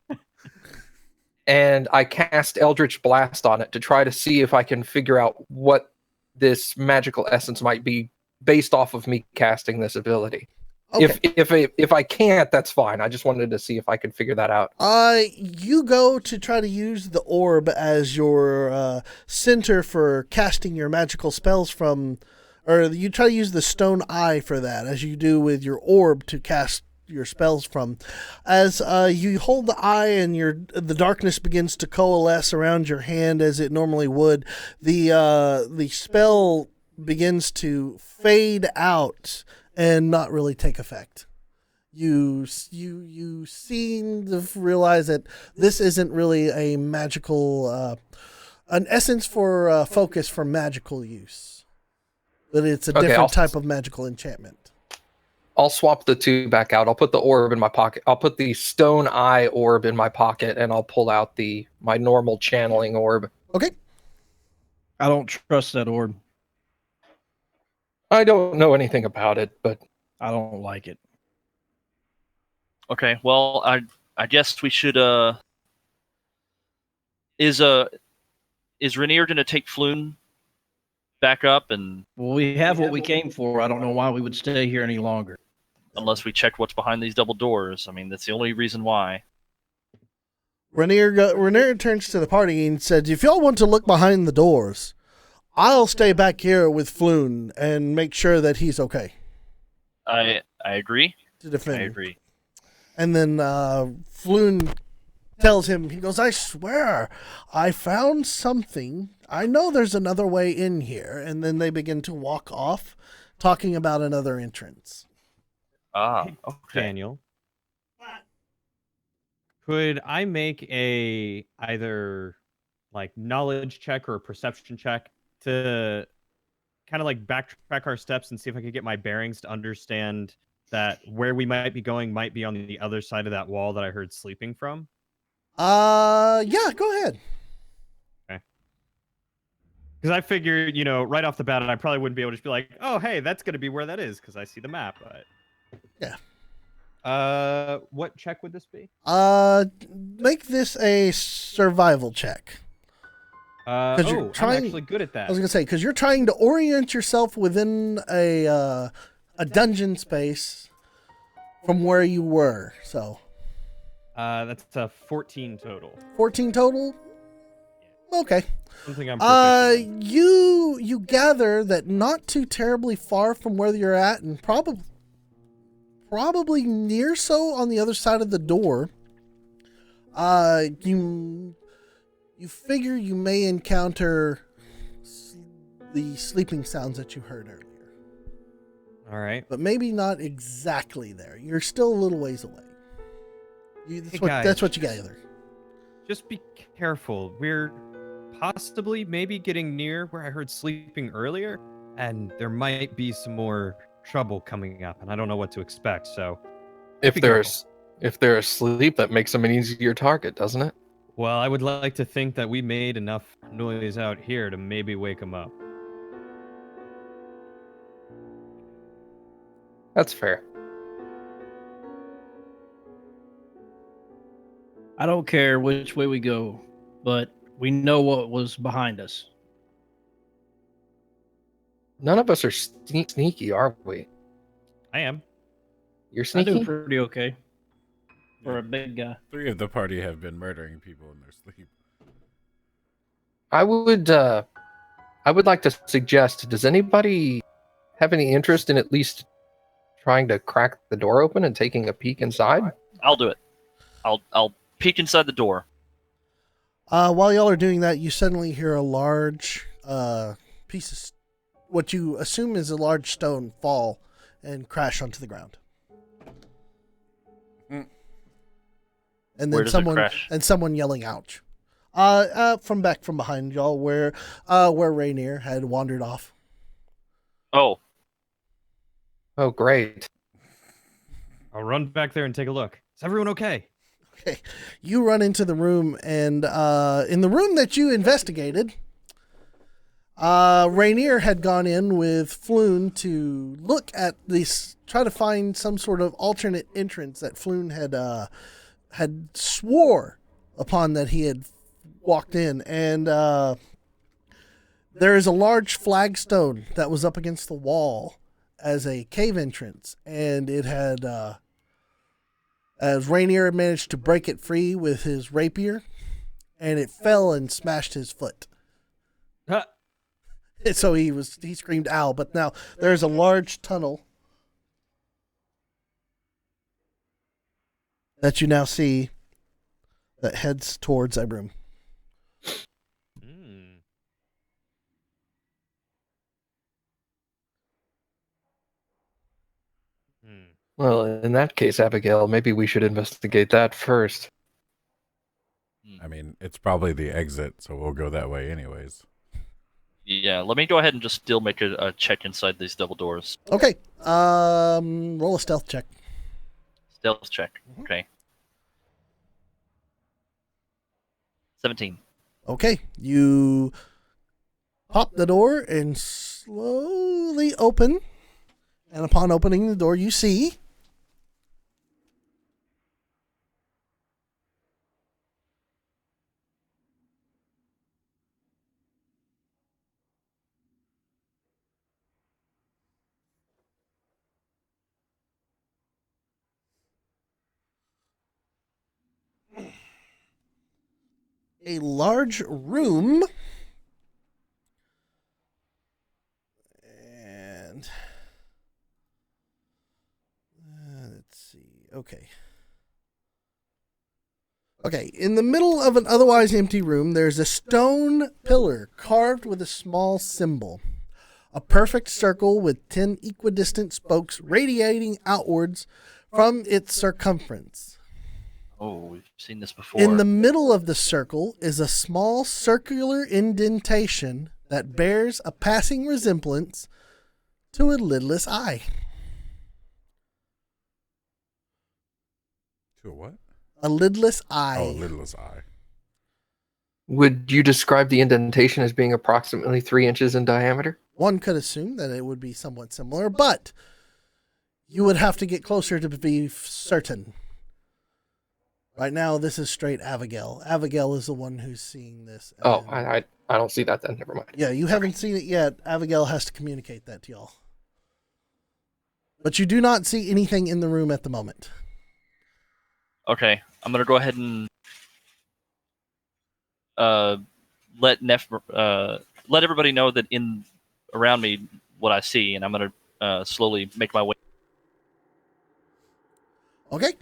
and I cast Eldritch Blast on it to try to see if I can figure out what this magical essence might be based off of me casting this ability. Okay. If I can't, that's fine. I just wanted to see if I could figure that out. You go to try to use the orb as your center for casting your magical spells from, or you try to use the stone eye for that, as you do with your orb to cast your spells from. As you hold the eye and the darkness begins to coalesce around your hand as it normally would, the spell begins to fade out and not really take effect. You seem to realize that this isn't really a magical, an essence for focus for magical use. But it's a different type of magical enchantment. I'll swap the two back out. I'll put the orb in my pocket. I'll put the stone eye orb in my pocket, and I'll pull out my normal channeling orb. Okay. I don't trust that orb. I don't know anything about it, but I don't like it. Okay. Well, I guess we should. Is Rainier gonna take Floon back up, and Well, we have what we came for. I don't know why we would stay here any longer. unless we check what's behind these double doors, I mean, that's the only reason why. Rainier turns to the party and says, "If y'all want to look behind the doors, I'll stay back here with Floon and make sure that he's okay I agree. to defend I him." agree. And then Floon tells him, he goes, "I swear, I found something. I know there's another way in here." And then they begin to walk off, talking about another entrance. Ah, Hey, okay. Daniel, could I make a either like knowledge check or a perception check to kind of like backtrack our steps and see if I could get my bearings to understand that where we might be going might be on the other side of that wall that I heard sleeping from? Yeah, go ahead. Because I figured, right off the bat, I probably wouldn't be able to just be like, "Oh, hey, that's going to be where that is," because I see the map. But Yeah. What check would this be? Make this a survival check. you're I'm trying- actually good at I that. was gonna say, because you're trying to orient yourself within a dungeon space from where you were. So That's a 14 total. 14 total. Okay. Something I'm proficient in. You gather that not too terribly far from where you're at, and probably near so on the other side of the door. You figure you may encounter the sleeping sounds that you heard earlier, All right. but maybe not exactly there. You're still a little ways away. Hey, That's guys. what you gather. Just be careful. We're possibly maybe getting near where I heard sleeping earlier, and there might be some more trouble coming up, and I don't know what to expect. So, If be they're asleep, that makes them an easier target, doesn't it? well, I would like to think that we made enough noise out here to maybe wake them up. That's fair. I don't care which way we go, but we know what was behind us. None of us are sneaky, are we? I am. You're I do sneaky? pretty okay for a big guy. 3 of the party have been murdering people in their sleep. I would like to suggest, does anybody have any interest in at least trying to crack the door open and taking a peek inside? I'll do it. I'll peek inside the door. While y'all are doing that, you suddenly hear a large piece of what you assume is a large stone fall and crash onto the ground. Mm. And Where then does it crash? someone yelling ouch. From behind y'all where Rainier had wandered off. Oh, Oh, great. I'll run back there and take a look. Is everyone okay? Okay. You run into the room, and in the room that you investigated, Rainier had gone in with Floon to look at this, try to find some sort of alternate entrance that Floon had swore upon that he had walked in, and there is a large flagstone that was up against the wall as a cave entrance, and it had as Rainier had managed to break it free with his rapier, and it fell and smashed his foot. Huh. So he screamed ow, but now there's a large tunnel that you now see that heads towards a room. Hmm. Hmm. Well, in that case, Abigail, maybe we should investigate that first. I mean, it's probably the exit, so we'll go that way anyways. yeah. Let me go ahead and just still make a check inside these double doors. Okay, roll a stealth check. Stealth check. Okay. 17. Okay, you pop the door and slowly open, and upon opening the door, you see a large room. And let's see. Okay. Okay, in the middle of an otherwise empty room, there's a stone pillar carved with a small symbol. A perfect circle with 10 equidistant spokes radiating outwards from its circumference. Oh, we've seen this before. In the middle of the circle is a small circular indentation that bears a passing resemblance to a lidless eye. To a what? A lidless eye. Oh, lidless eye. Would you describe the indentation as being approximately 3 inches in diameter? One could assume that it would be somewhat similar, but you would have to get closer to be certain. Right now, this is straight Abigail. Abigail is the one who's seeing this. Oh, and- I don't see that then. Never mind. Yeah, you haven't seen it yet. Abigail has to communicate that to y'all. But you do not see anything in the room at the moment. Okay, I'm gonna go ahead and let let everybody know that in around me what I see, and I'm gonna slowly make my way. Okay?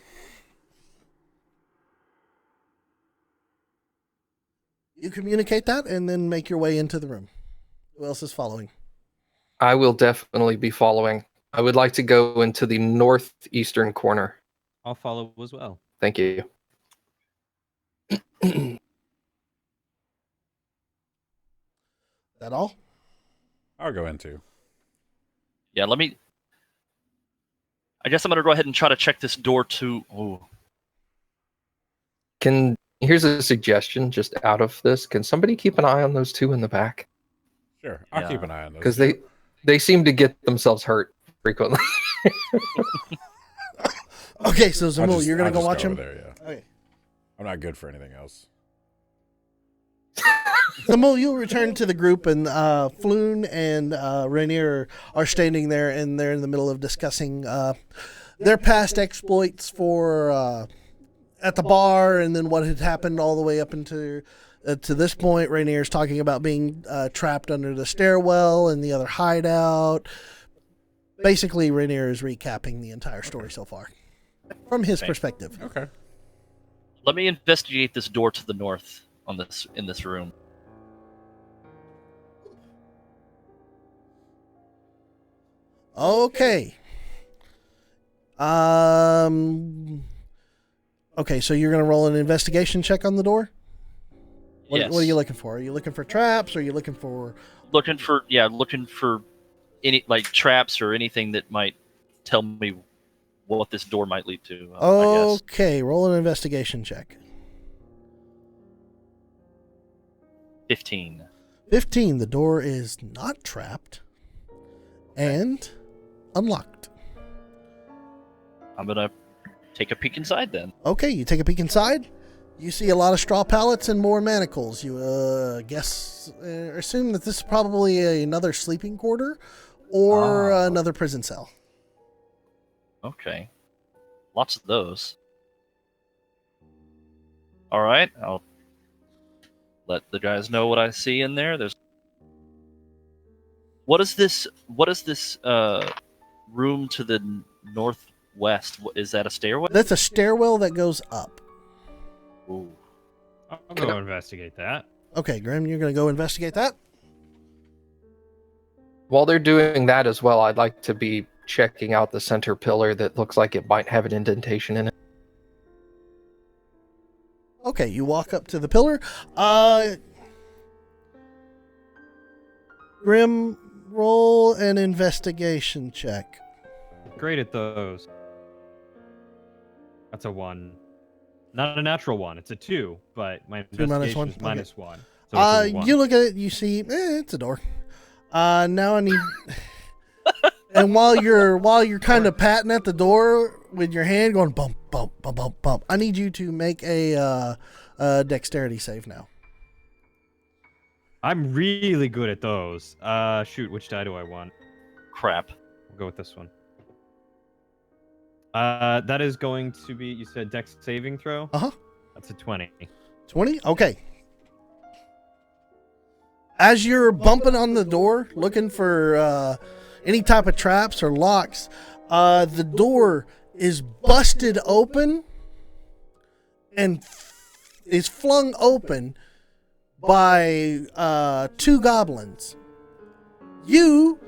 You communicate that and then make your way into the room. Who else is following? I will definitely be following. I would like to go into the northeastern corner. I'll follow as well. Thank you. That all? I'll go into. Yeah, let me. I guess I'm gonna go ahead and try to check this door to. Oh, Here's a suggestion just out of this. Can somebody keep an eye on those two in the back? Sure, I'll Yeah. keep an eye on those. Because they seem to get themselves hurt frequently. Okay, so I'll Zamul, just- you're going I'll to go just watch him? over there, yeah. Okay. I'm not good for anything else. Zamul, you'll return to the group, and Floon and Rainier are standing there, and they're in the middle of discussing their past exploits for at the bar, and then what had happened all the way up into to this point. Rainier's talking about being trapped under the stairwell and the other hideout. Basically, Rainier is recapping the entire story so far from his Okay. perspective. Okay. let me investigate this door to the north in this room. Okay. Okay, so you're gonna roll an investigation check on the door. What Yes. are you looking for? Are you looking for traps? Or are you looking for? looking for any like traps or anything that might tell me what this door might lead to. I guess. Okay, roll an investigation check. 15. 15. The door is not trapped and unlocked. I'm gonna take a peek inside then. Okay, you take a peek inside. You see a lot of straw pallets and more manacles. You assume that this is probably another sleeping quarter or Oh. another prison cell. Okay. Lots of those. All right, I'll let the guys know what I see in there. What is this room to the northwest? Is that a stairway? That's a stairwell that goes up. Ooh. I'll go investigate that. Okay, Grim, you're going to go investigate that? While they're doing that as well, I'd like to be checking out the center pillar that looks like it might have an indentation in it. Okay, you walk up to the pillar. Grim, roll an investigation check. Great at those. That's a 1. Not a natural 1. It's a 2, but my 2 minus investigation 1? is Okay. minus 1. So it's a 1. You look at it, you see, it's a door. Now I need. And while you're kind of patting at the door with your hand, going bump, bump, bump, bump, bump, I need you to make a dexterity save now. I'm really good at those. Shoot, which die do I want? Crap. We'll go with this one. That is going to be, you said dex saving throw? Uh-huh. That's a 20. 20? Okay. as you're bumping on the door, looking for any type of traps or locks, the door is busted open and is flung open by 2 goblins. You,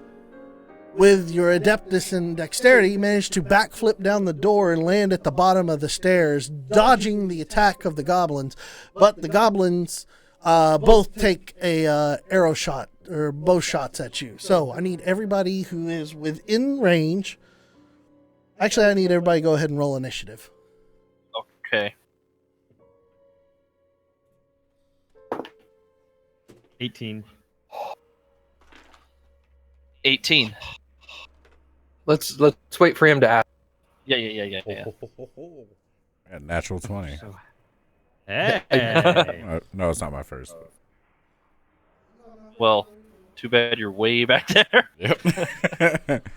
with your adeptus and dexterity, managed to backflip down the door and land at the bottom of the stairs, dodging the attack of the goblins. But the goblins both take a arrow shot or bow shots at you. So I need everybody who is within range. Actually, I need everybody to go ahead and roll initiative. Okay. 18. 18. Let's wait for him to ask. Yeah. I got natural 20. Hey. No, it's not my first. But... Well, too bad you're way back there. Yep.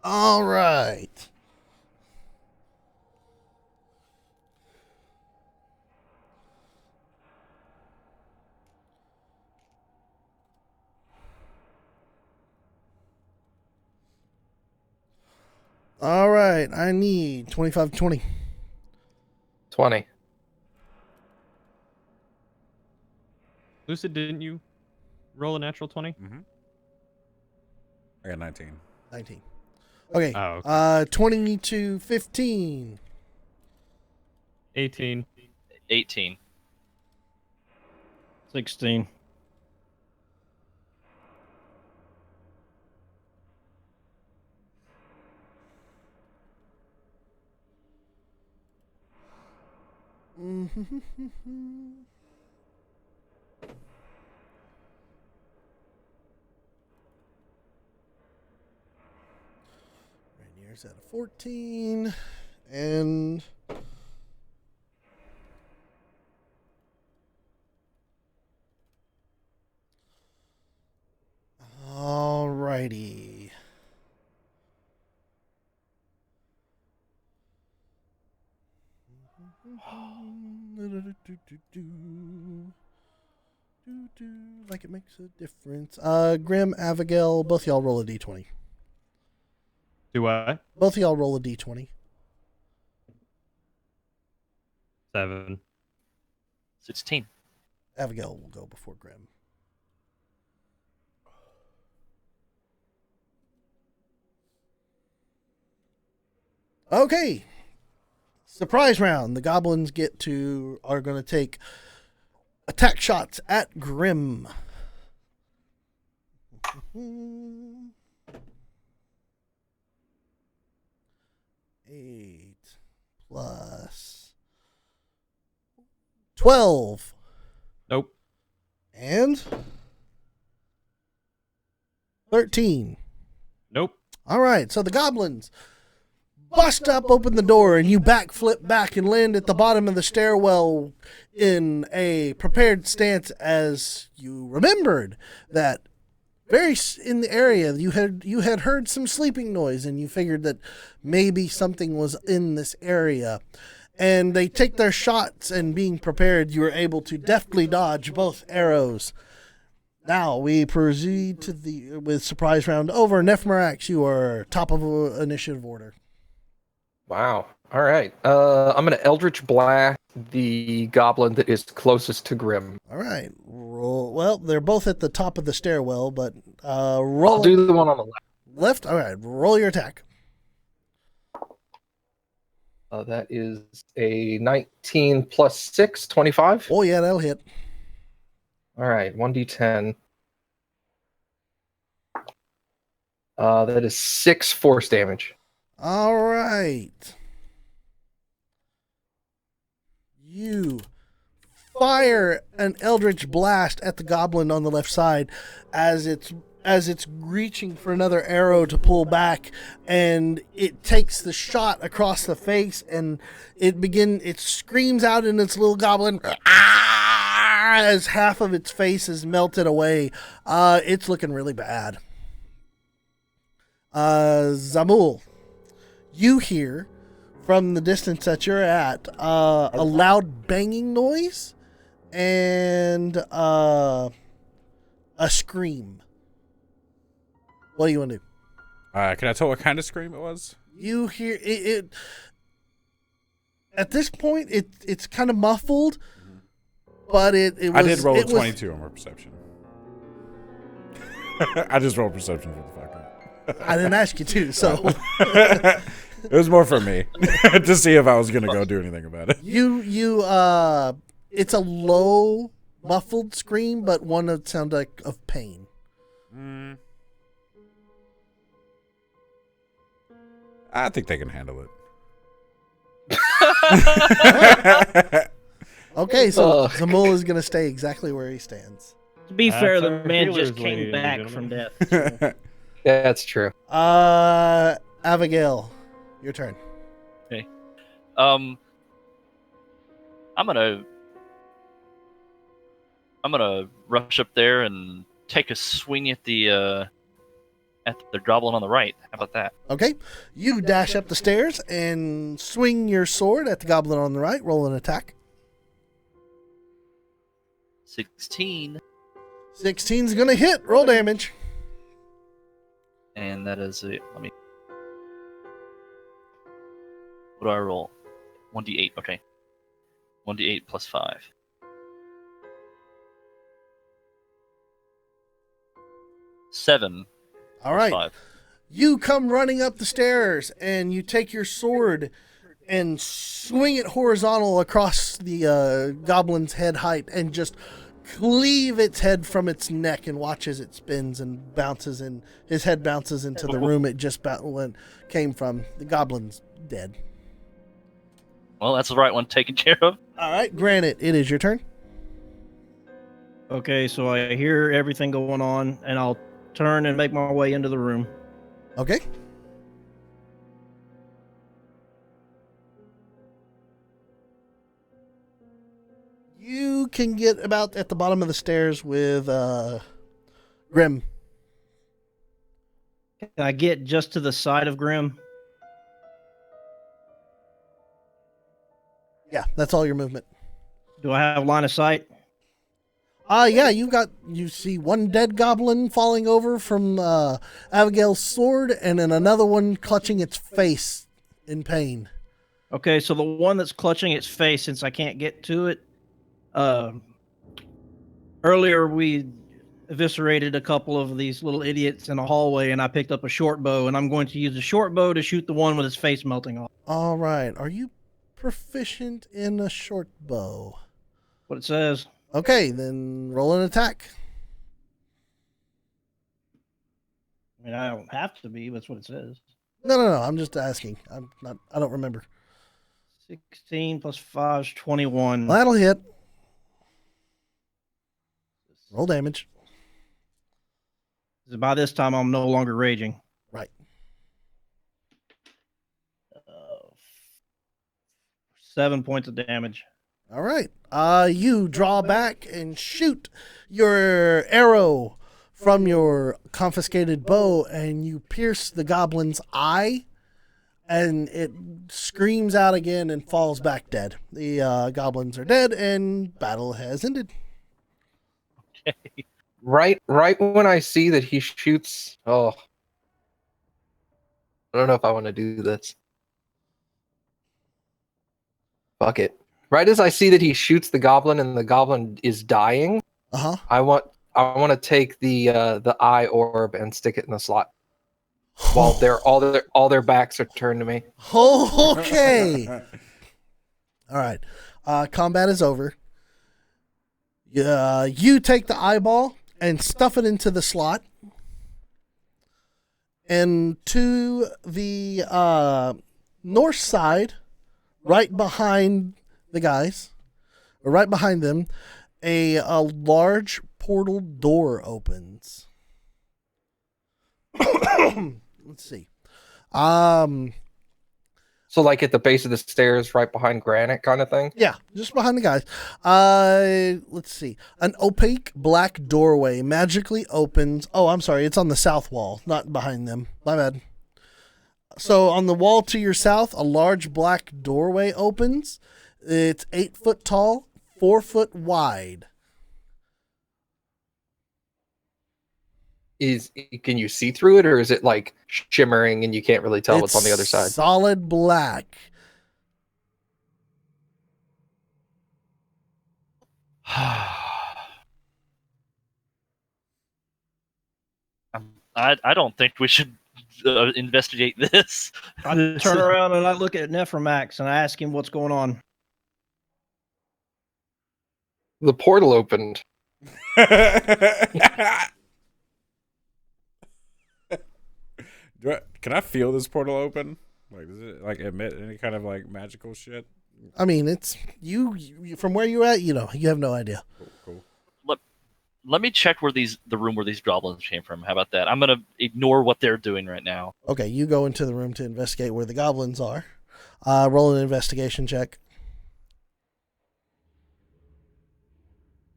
All right. All right. I need 25 20. 20. Lucid, didn't you roll a natural 20? Mm-hmm. I got 19. 19. Okay. Oh, okay. 20 to 15. 18. 18. 16. Rainier's at a 14. And all righty. Like it makes a difference. Grim, Abigail, both y'all roll a d20. Do what? Both of y'all roll a d20. 7. 16. Abigail will go before Grim. Okay. Surprise round. The goblins are going to take attack shots at Grim. 8 plus 12. Nope. And 13. Nope. All right, so the goblins bust up, open the door, and you backflip back and land at the bottom of the stairwell in a prepared stance, as you remembered that in the area you had heard some sleeping noise, and you figured that maybe something was in this area. And they take their shots, and being prepared, you were able to deftly dodge both arrows. Now we proceed with surprise round over. Nephmerax, you are top of initiative order. Wow. All right. I'm going to Eldritch Blast the goblin that is closest to Grim. All right. Roll. Well, they're both at the top of the stairwell, but roll. I'll do the one on the left. Left? All right. Roll your attack. That is a 19 plus 6, 25. Oh, yeah, that'll hit. All right, 1d10. That is 6 force damage. All right. You fire an eldritch blast at the goblin on the left side as it's reaching for another arrow to pull back, and it takes the shot across the face, and it screams out in its little goblin as half of its face is melted away. It's looking really bad. Zamul. you hear from the distance that you're at a loud banging noise and a scream. What do you want to do? Can I tell what kind of scream it was? You hear it at this point. It's kind of muffled, but it was. I did roll a it was- 22 on my perception. I just rolled perception for the fuck of it. I didn't ask you to, so It was more for me to see if I was gonna go do anything about it. it's a low muffled scream, but one that sounds like of pain. I think they can handle it. Okay, so Zamul is gonna stay exactly where he stands. To be That's fair, the our man healers, just ladies came and back gentlemen. from death. so- Yeah, that's true. Abigail, your turn. I'm gonna rush up there and take a swing at the goblin on the right. How about that? Okay, you dash up the stairs and swing your sword at the goblin on the right. Roll an attack. 16, 16's gonna hit. Roll damage. and that is it. Let me. What do I roll? 1d8. Okay. 1d8 plus 5. Seven. All plus right. 5. You come running up the stairs and you take your sword and swing it horizontal across the goblin's head height and just cleave its head from its neck and watch as it spins and bounces and his head bounces into the room it just came from. The goblin's dead. Well, that's the right one taken care of. All right, Granite, it is your turn. Okay, so I hear everything going on, and I'll turn and make my way into the room. Okay. You can get about at the bottom of the stairs with Grim. Can I get just to the side of Grim? Yeah, that's all your movement. Do I have line of sight? Yeah, you see one dead goblin falling over from Abigail's sword, and then another one clutching its face in pain. Okay, so the one that's clutching its face, since I can't get to it, earlier we eviscerated a couple of these little idiots in a hallway, and I picked up a short bow, and I'm going to use a short bow to shoot the one with his face melting off. All right, are you proficient in a short bow? What it says. Okay, then roll an attack. I mean, I don't have to be, but that's what it says. No, I'm just asking. I don't remember. 16 plus 5 is 21. Well, that'll hit. Roll damage. By this time, I'm no longer raging. Right. 7 points of damage. All right. You draw back and shoot your arrow from your confiscated bow, and you pierce the goblin's eye, and it screams out again and falls back dead. The goblins are dead, and battle has ended. Right when I see that he shoots. Oh, I don't know if I want to do this. Fuck it. Right as I see that he shoots the goblin and the goblin is dying, I want to take the eye orb and stick it in the slot while all their backs are turned to me. Okay. All right. Combat is over. You take the eyeball and stuff it into the slot. And to the north side, right behind the guys, or right behind them, a large portal door opens. Let's see. So like at the base of the stairs, right behind Granite, kind of thing. Yeah, just behind the guys. Let's see. An opaque black doorway magically opens. Oh, I'm sorry. It's on the south wall, not behind them. My bad. So on the wall to your south, a large black doorway opens. It's 8 foot tall, 4 foot wide. Can you see through it, or is it like shimmering and you can't really tell what's on the other side? Solid black. I don't think we should investigate this. I turn around and I look at Nephromax and I ask him what's going on. The portal opened. Can I feel this portal open? Like, does it like emit any kind of like magical shit? I mean, it's you from where you're at. You know, you have no idea. Cool. Let me check the room where these goblins came from. How about that? I'm gonna ignore what they're doing right now. Okay, you go into the room to investigate where the goblins are. Roll an investigation check.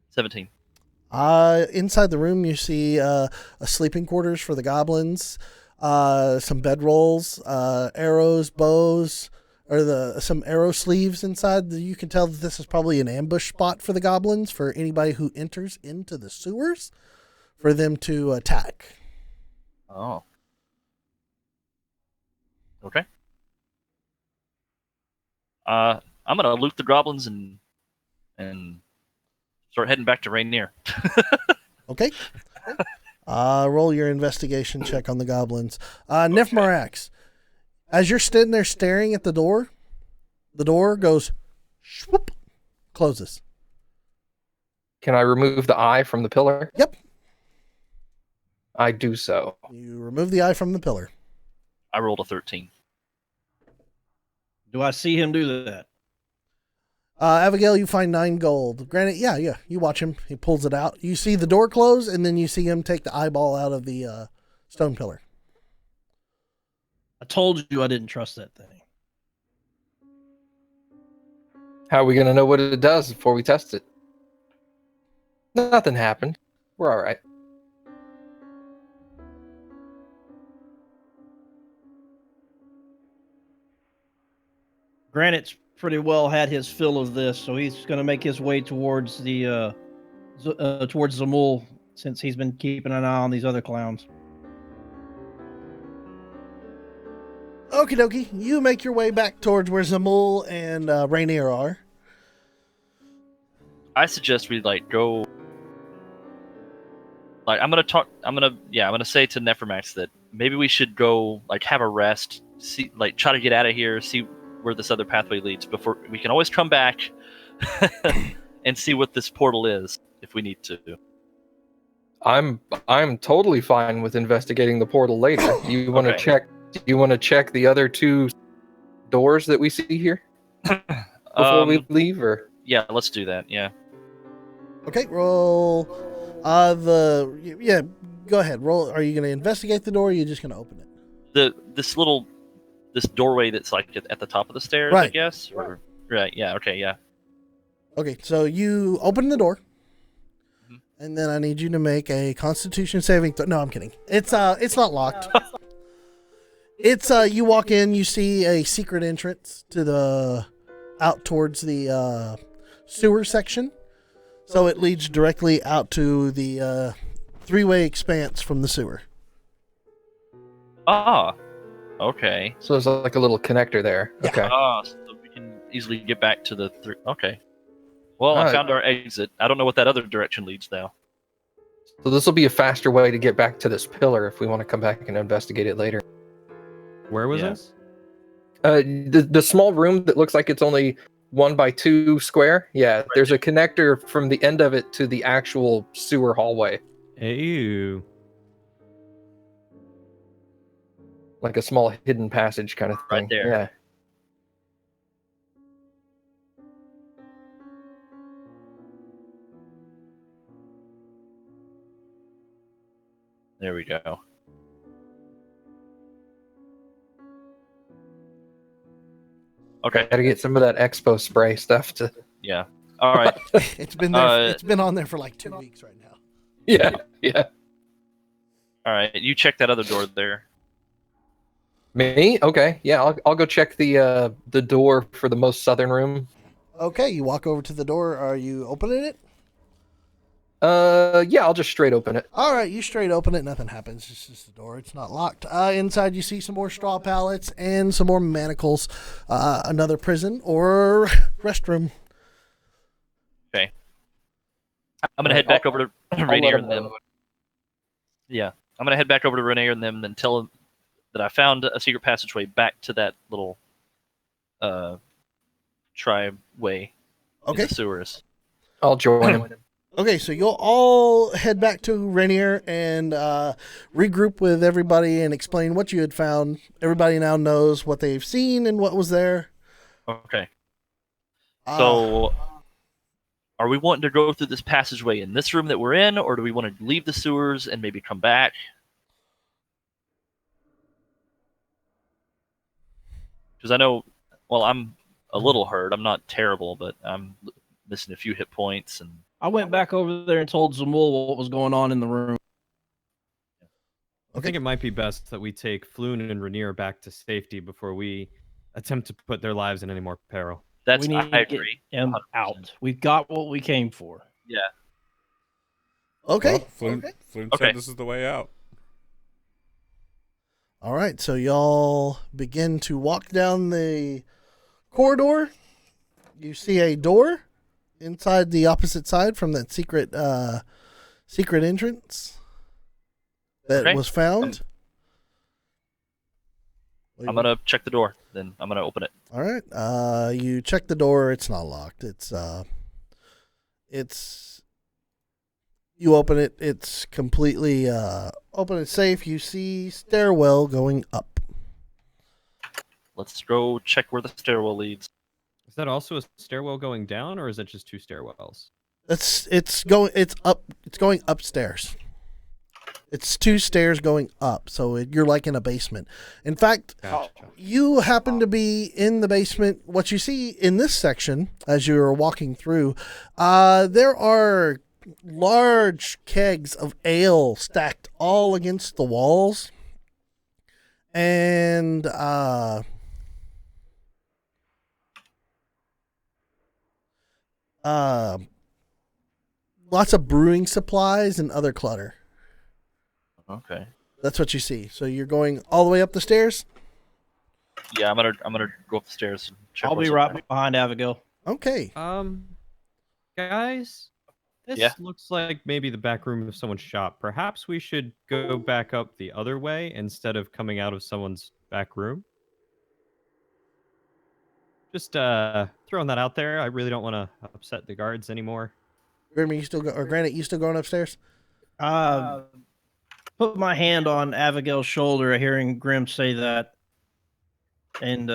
17. Inside the room, you see a sleeping quarters for the goblins, some bedrolls, arrows, bows, or some arrow sleeves inside. You can tell that this is probably an ambush spot for the goblins, for anybody who enters into the sewers, for them to attack. Oh. Okay. I'm gonna loot the goblins and start heading back to Rainier. Okay. Roll your investigation check on the goblins. Nifmarax, as you're sitting there staring at the door goes, swoop, closes. Can I remove the eye from the pillar? Yep. I do so. You remove the eye from the pillar. I rolled a 13. Do I see him do that? Abigail, you find 9 gold. Granted, yeah, you watch him. He pulls it out. You see the door close, and then you see him take the eyeball out of the stone pillar. I told you I didn't trust that thing. How are we going to know what it does before we test it? Nothing happened. We're all right. Granite's pretty well had his fill of this, so he's going to make his way towards the towards Zamul, since he's been keeping an eye on these other clowns. Okie dokie. You make your way back towards where Zamul and Rainier are. I suggest we go. I'm gonna say to Nephromax that maybe we should go have a rest, see try to get out of here, see where this other pathway leads before we can always come back and see what this portal is if we need to. I'm totally fine with investigating the portal later. Do you want to check? Do you want to check the other 2 doors that we see here before we leave? Or yeah, let's do that. Yeah. Okay, roll. Go ahead. Roll. Are you going to investigate the door? Or are you just going to open it? This doorway that's at the top of the stairs, right. I guess. Right. Yeah. Okay. Yeah. Okay, so you open the door, and then I need you to make a Constitution saving. No, I'm kidding. It's not locked. It's you walk in, you see a secret entrance to the out towards the sewer section, so it leads directly out to the 3-way expanse from the sewer. Ah. Okay. so there's like a little connector there. Yeah. Okay. So we can easily get back to the 3. Okay. Well, I Alright. found our exit. I don't know what that other direction leads, though. So this will be a faster way to get back to this pillar if we want to come back and investigate it later. Where was Yeah. this? The small room that looks like it's only 1 by 2 square. Yeah, there's a connector from the end of it to the actual sewer hallway, Ew. like a small hidden passage kind of thing. Right there. Yeah. There we go. Okay. Gotta get some of that expo spray stuff to. Yeah. All right. It's been there. It's been on there for like 2 weeks right now. Yeah. All right. You check that other door there. Me? Okay. Yeah, I'll go check the door for the most southern room. Okay, you walk over to the door. Are you opening it? Yeah, I'll just straight open it. All right, you straight open it. Nothing happens. It's just the door. It's not locked. Inside, you see some more straw pallets and some more manacles. Another prison or restroom. Okay. I'm gonna head back over to I'll let Rainier him and them. know. Yeah, I'm gonna head back over to Rainier and them and tell them that I found a secret passageway back to that little tri-way in Okay. the sewers. I'll join him. Okay, so you'll all head back to Rainier and regroup with everybody and explain what you had found. Everybody now knows what they've seen and what was there. Okay. Uh, So, are we wanting to go through this passageway in this room that we're in, or do we want to leave the sewers and maybe come back? Because I know, well, I'm a little hurt. I'm not terrible, but I'm missing a few hit points. And I went back over there and told Zamul what was going on in the room. I think it might be best that we take Floon and Rainier back to safety before we attempt to put their lives in any more peril. that's, We need I to get agree. him 100%. out. We've got what we came for. Yeah. okay. Well, Floon Okay. said this is the way out. All right, so y'all begin to walk down the corridor. You see a door inside the opposite side from that secret entrance that Okay. was found. I'm gonna check the door. Then I'm gonna open it. All right. You check the door. It's not locked. You open it. It's completely open and safe. You see stairwell going up. Let's go check where the stairwell leads. Is that also a stairwell going down, or is it just two stairwells? It's going upstairs. It's two stairs going up, so you're like in a basement. In fact, Gotcha. you happen to be in the basement. What you see in this section, as you're walking through, there are large kegs of ale stacked all against the walls, and lots of brewing supplies and other clutter. Okay. That's what you see. So you're going all the way up the stairs? Yeah, I'm gonna go up the stairs. And check I'll what's be up right there. behind Abigail. Okay. Guys, this Yeah. looks like maybe the back room of someone's shop. Perhaps we should go back up the other way instead of coming out of someone's back room. Just throwing that out there. I really don't want to upset the guards anymore. Grimmy, Granite, you still going upstairs? Put my hand on Abigail's shoulder, hearing Grim say that, and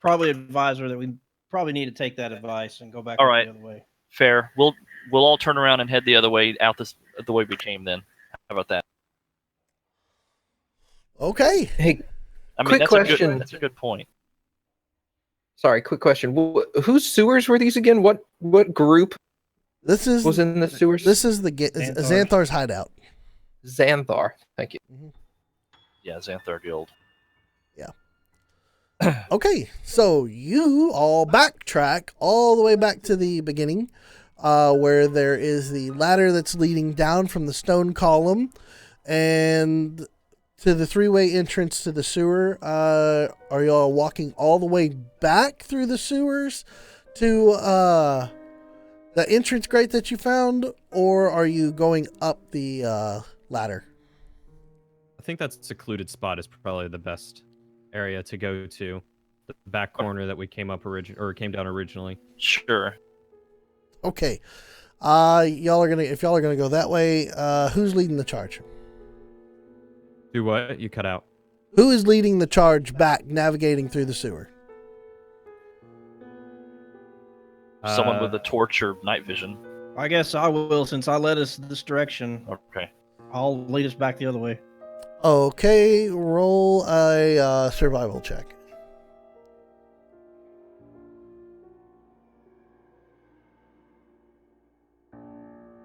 probably advise her that we probably need to take that advice and go back All up right. the other way. Fair. We'll all turn around and head the other way out the way we came. Then, how about that? Okay. Hey, I mean, Quick that's question. That's a good point. sorry, quick question. Whose sewers were these again? What group This is was in the sewers? this is the Xanthar's. Xanthar's hideout. Xanthar. Thank you. Yeah, Xanthar Guild. Okay, so you all backtrack all the way back to the beginning, where there is the ladder that's leading down from the stone column and to the three-way entrance to the sewer. Are y'all walking all the way back through the sewers to the entrance grate that you found, or are you going up the ladder? I think that secluded spot is probably the best area to go to. The back corner that we came up came down originally. Sure. Okay. If y'all are gonna go that way, who's leading the charge? Do what? You cut out. Who is leading the charge back, navigating through the sewer? Someone with a torch or night vision. I guess I will, since I led us this direction. Okay. I'll lead us back the other way. Okay, roll a survival check.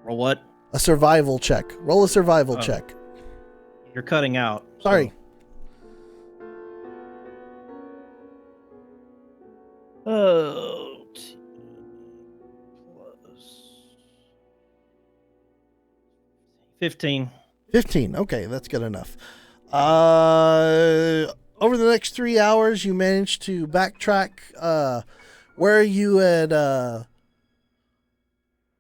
Or what? A survival check. Roll a survival Oh. check. You're cutting out. Sorry. 15. 15. Okay, that's good enough. Over the next 3 hours, you managed to backtrack where you had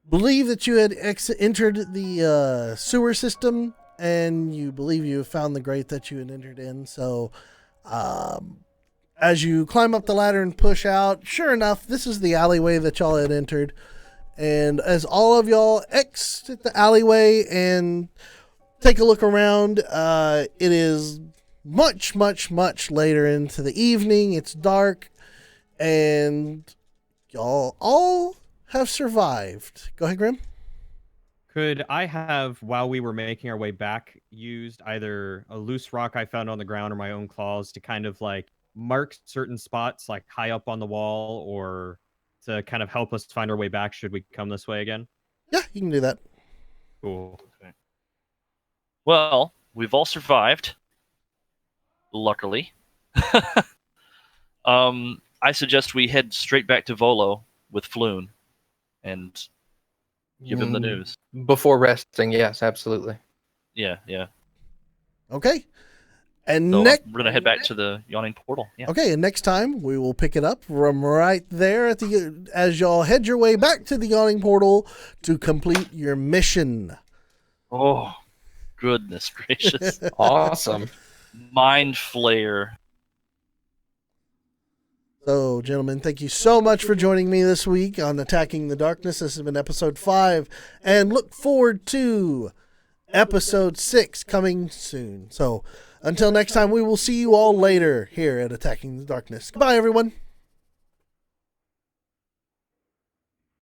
believe that you had entered the sewer system, and you believe you have found the grate that you had entered in. So, as you climb up the ladder and push out, sure enough, this is the alleyway that y'all had entered. And as all of y'all exit the alleyway and take a look around, it is much, much, much later into the evening. It's dark, and y'all all have survived. Go ahead, Grim. Could I have, while we were making our way back, used either a loose rock I found on the ground or my own claws to kind of like mark certain spots, like high up on the wall, or to kind of help us find our way back should we come this way again? Yeah, you can do that. Cool. Okay. Well, we've all survived. Luckily. I suggest we head straight back to Volo with Floon and give him the news. Before resting, yes, absolutely. Yeah. Okay. And So next, we're gonna head back to the yawning portal. Yeah. okay, and next time we will pick it up from right there at the as y'all head your way back to the yawning portal to complete your mission. Oh, goodness gracious! Awesome. Mind Flayer. So, gentlemen, thank you so much for joining me this week on Attacking the Darkness. This has been episode 5, and look forward to episode 6 coming soon. So, until next time, we will see you all later here at Attacking the Darkness. Goodbye, everyone.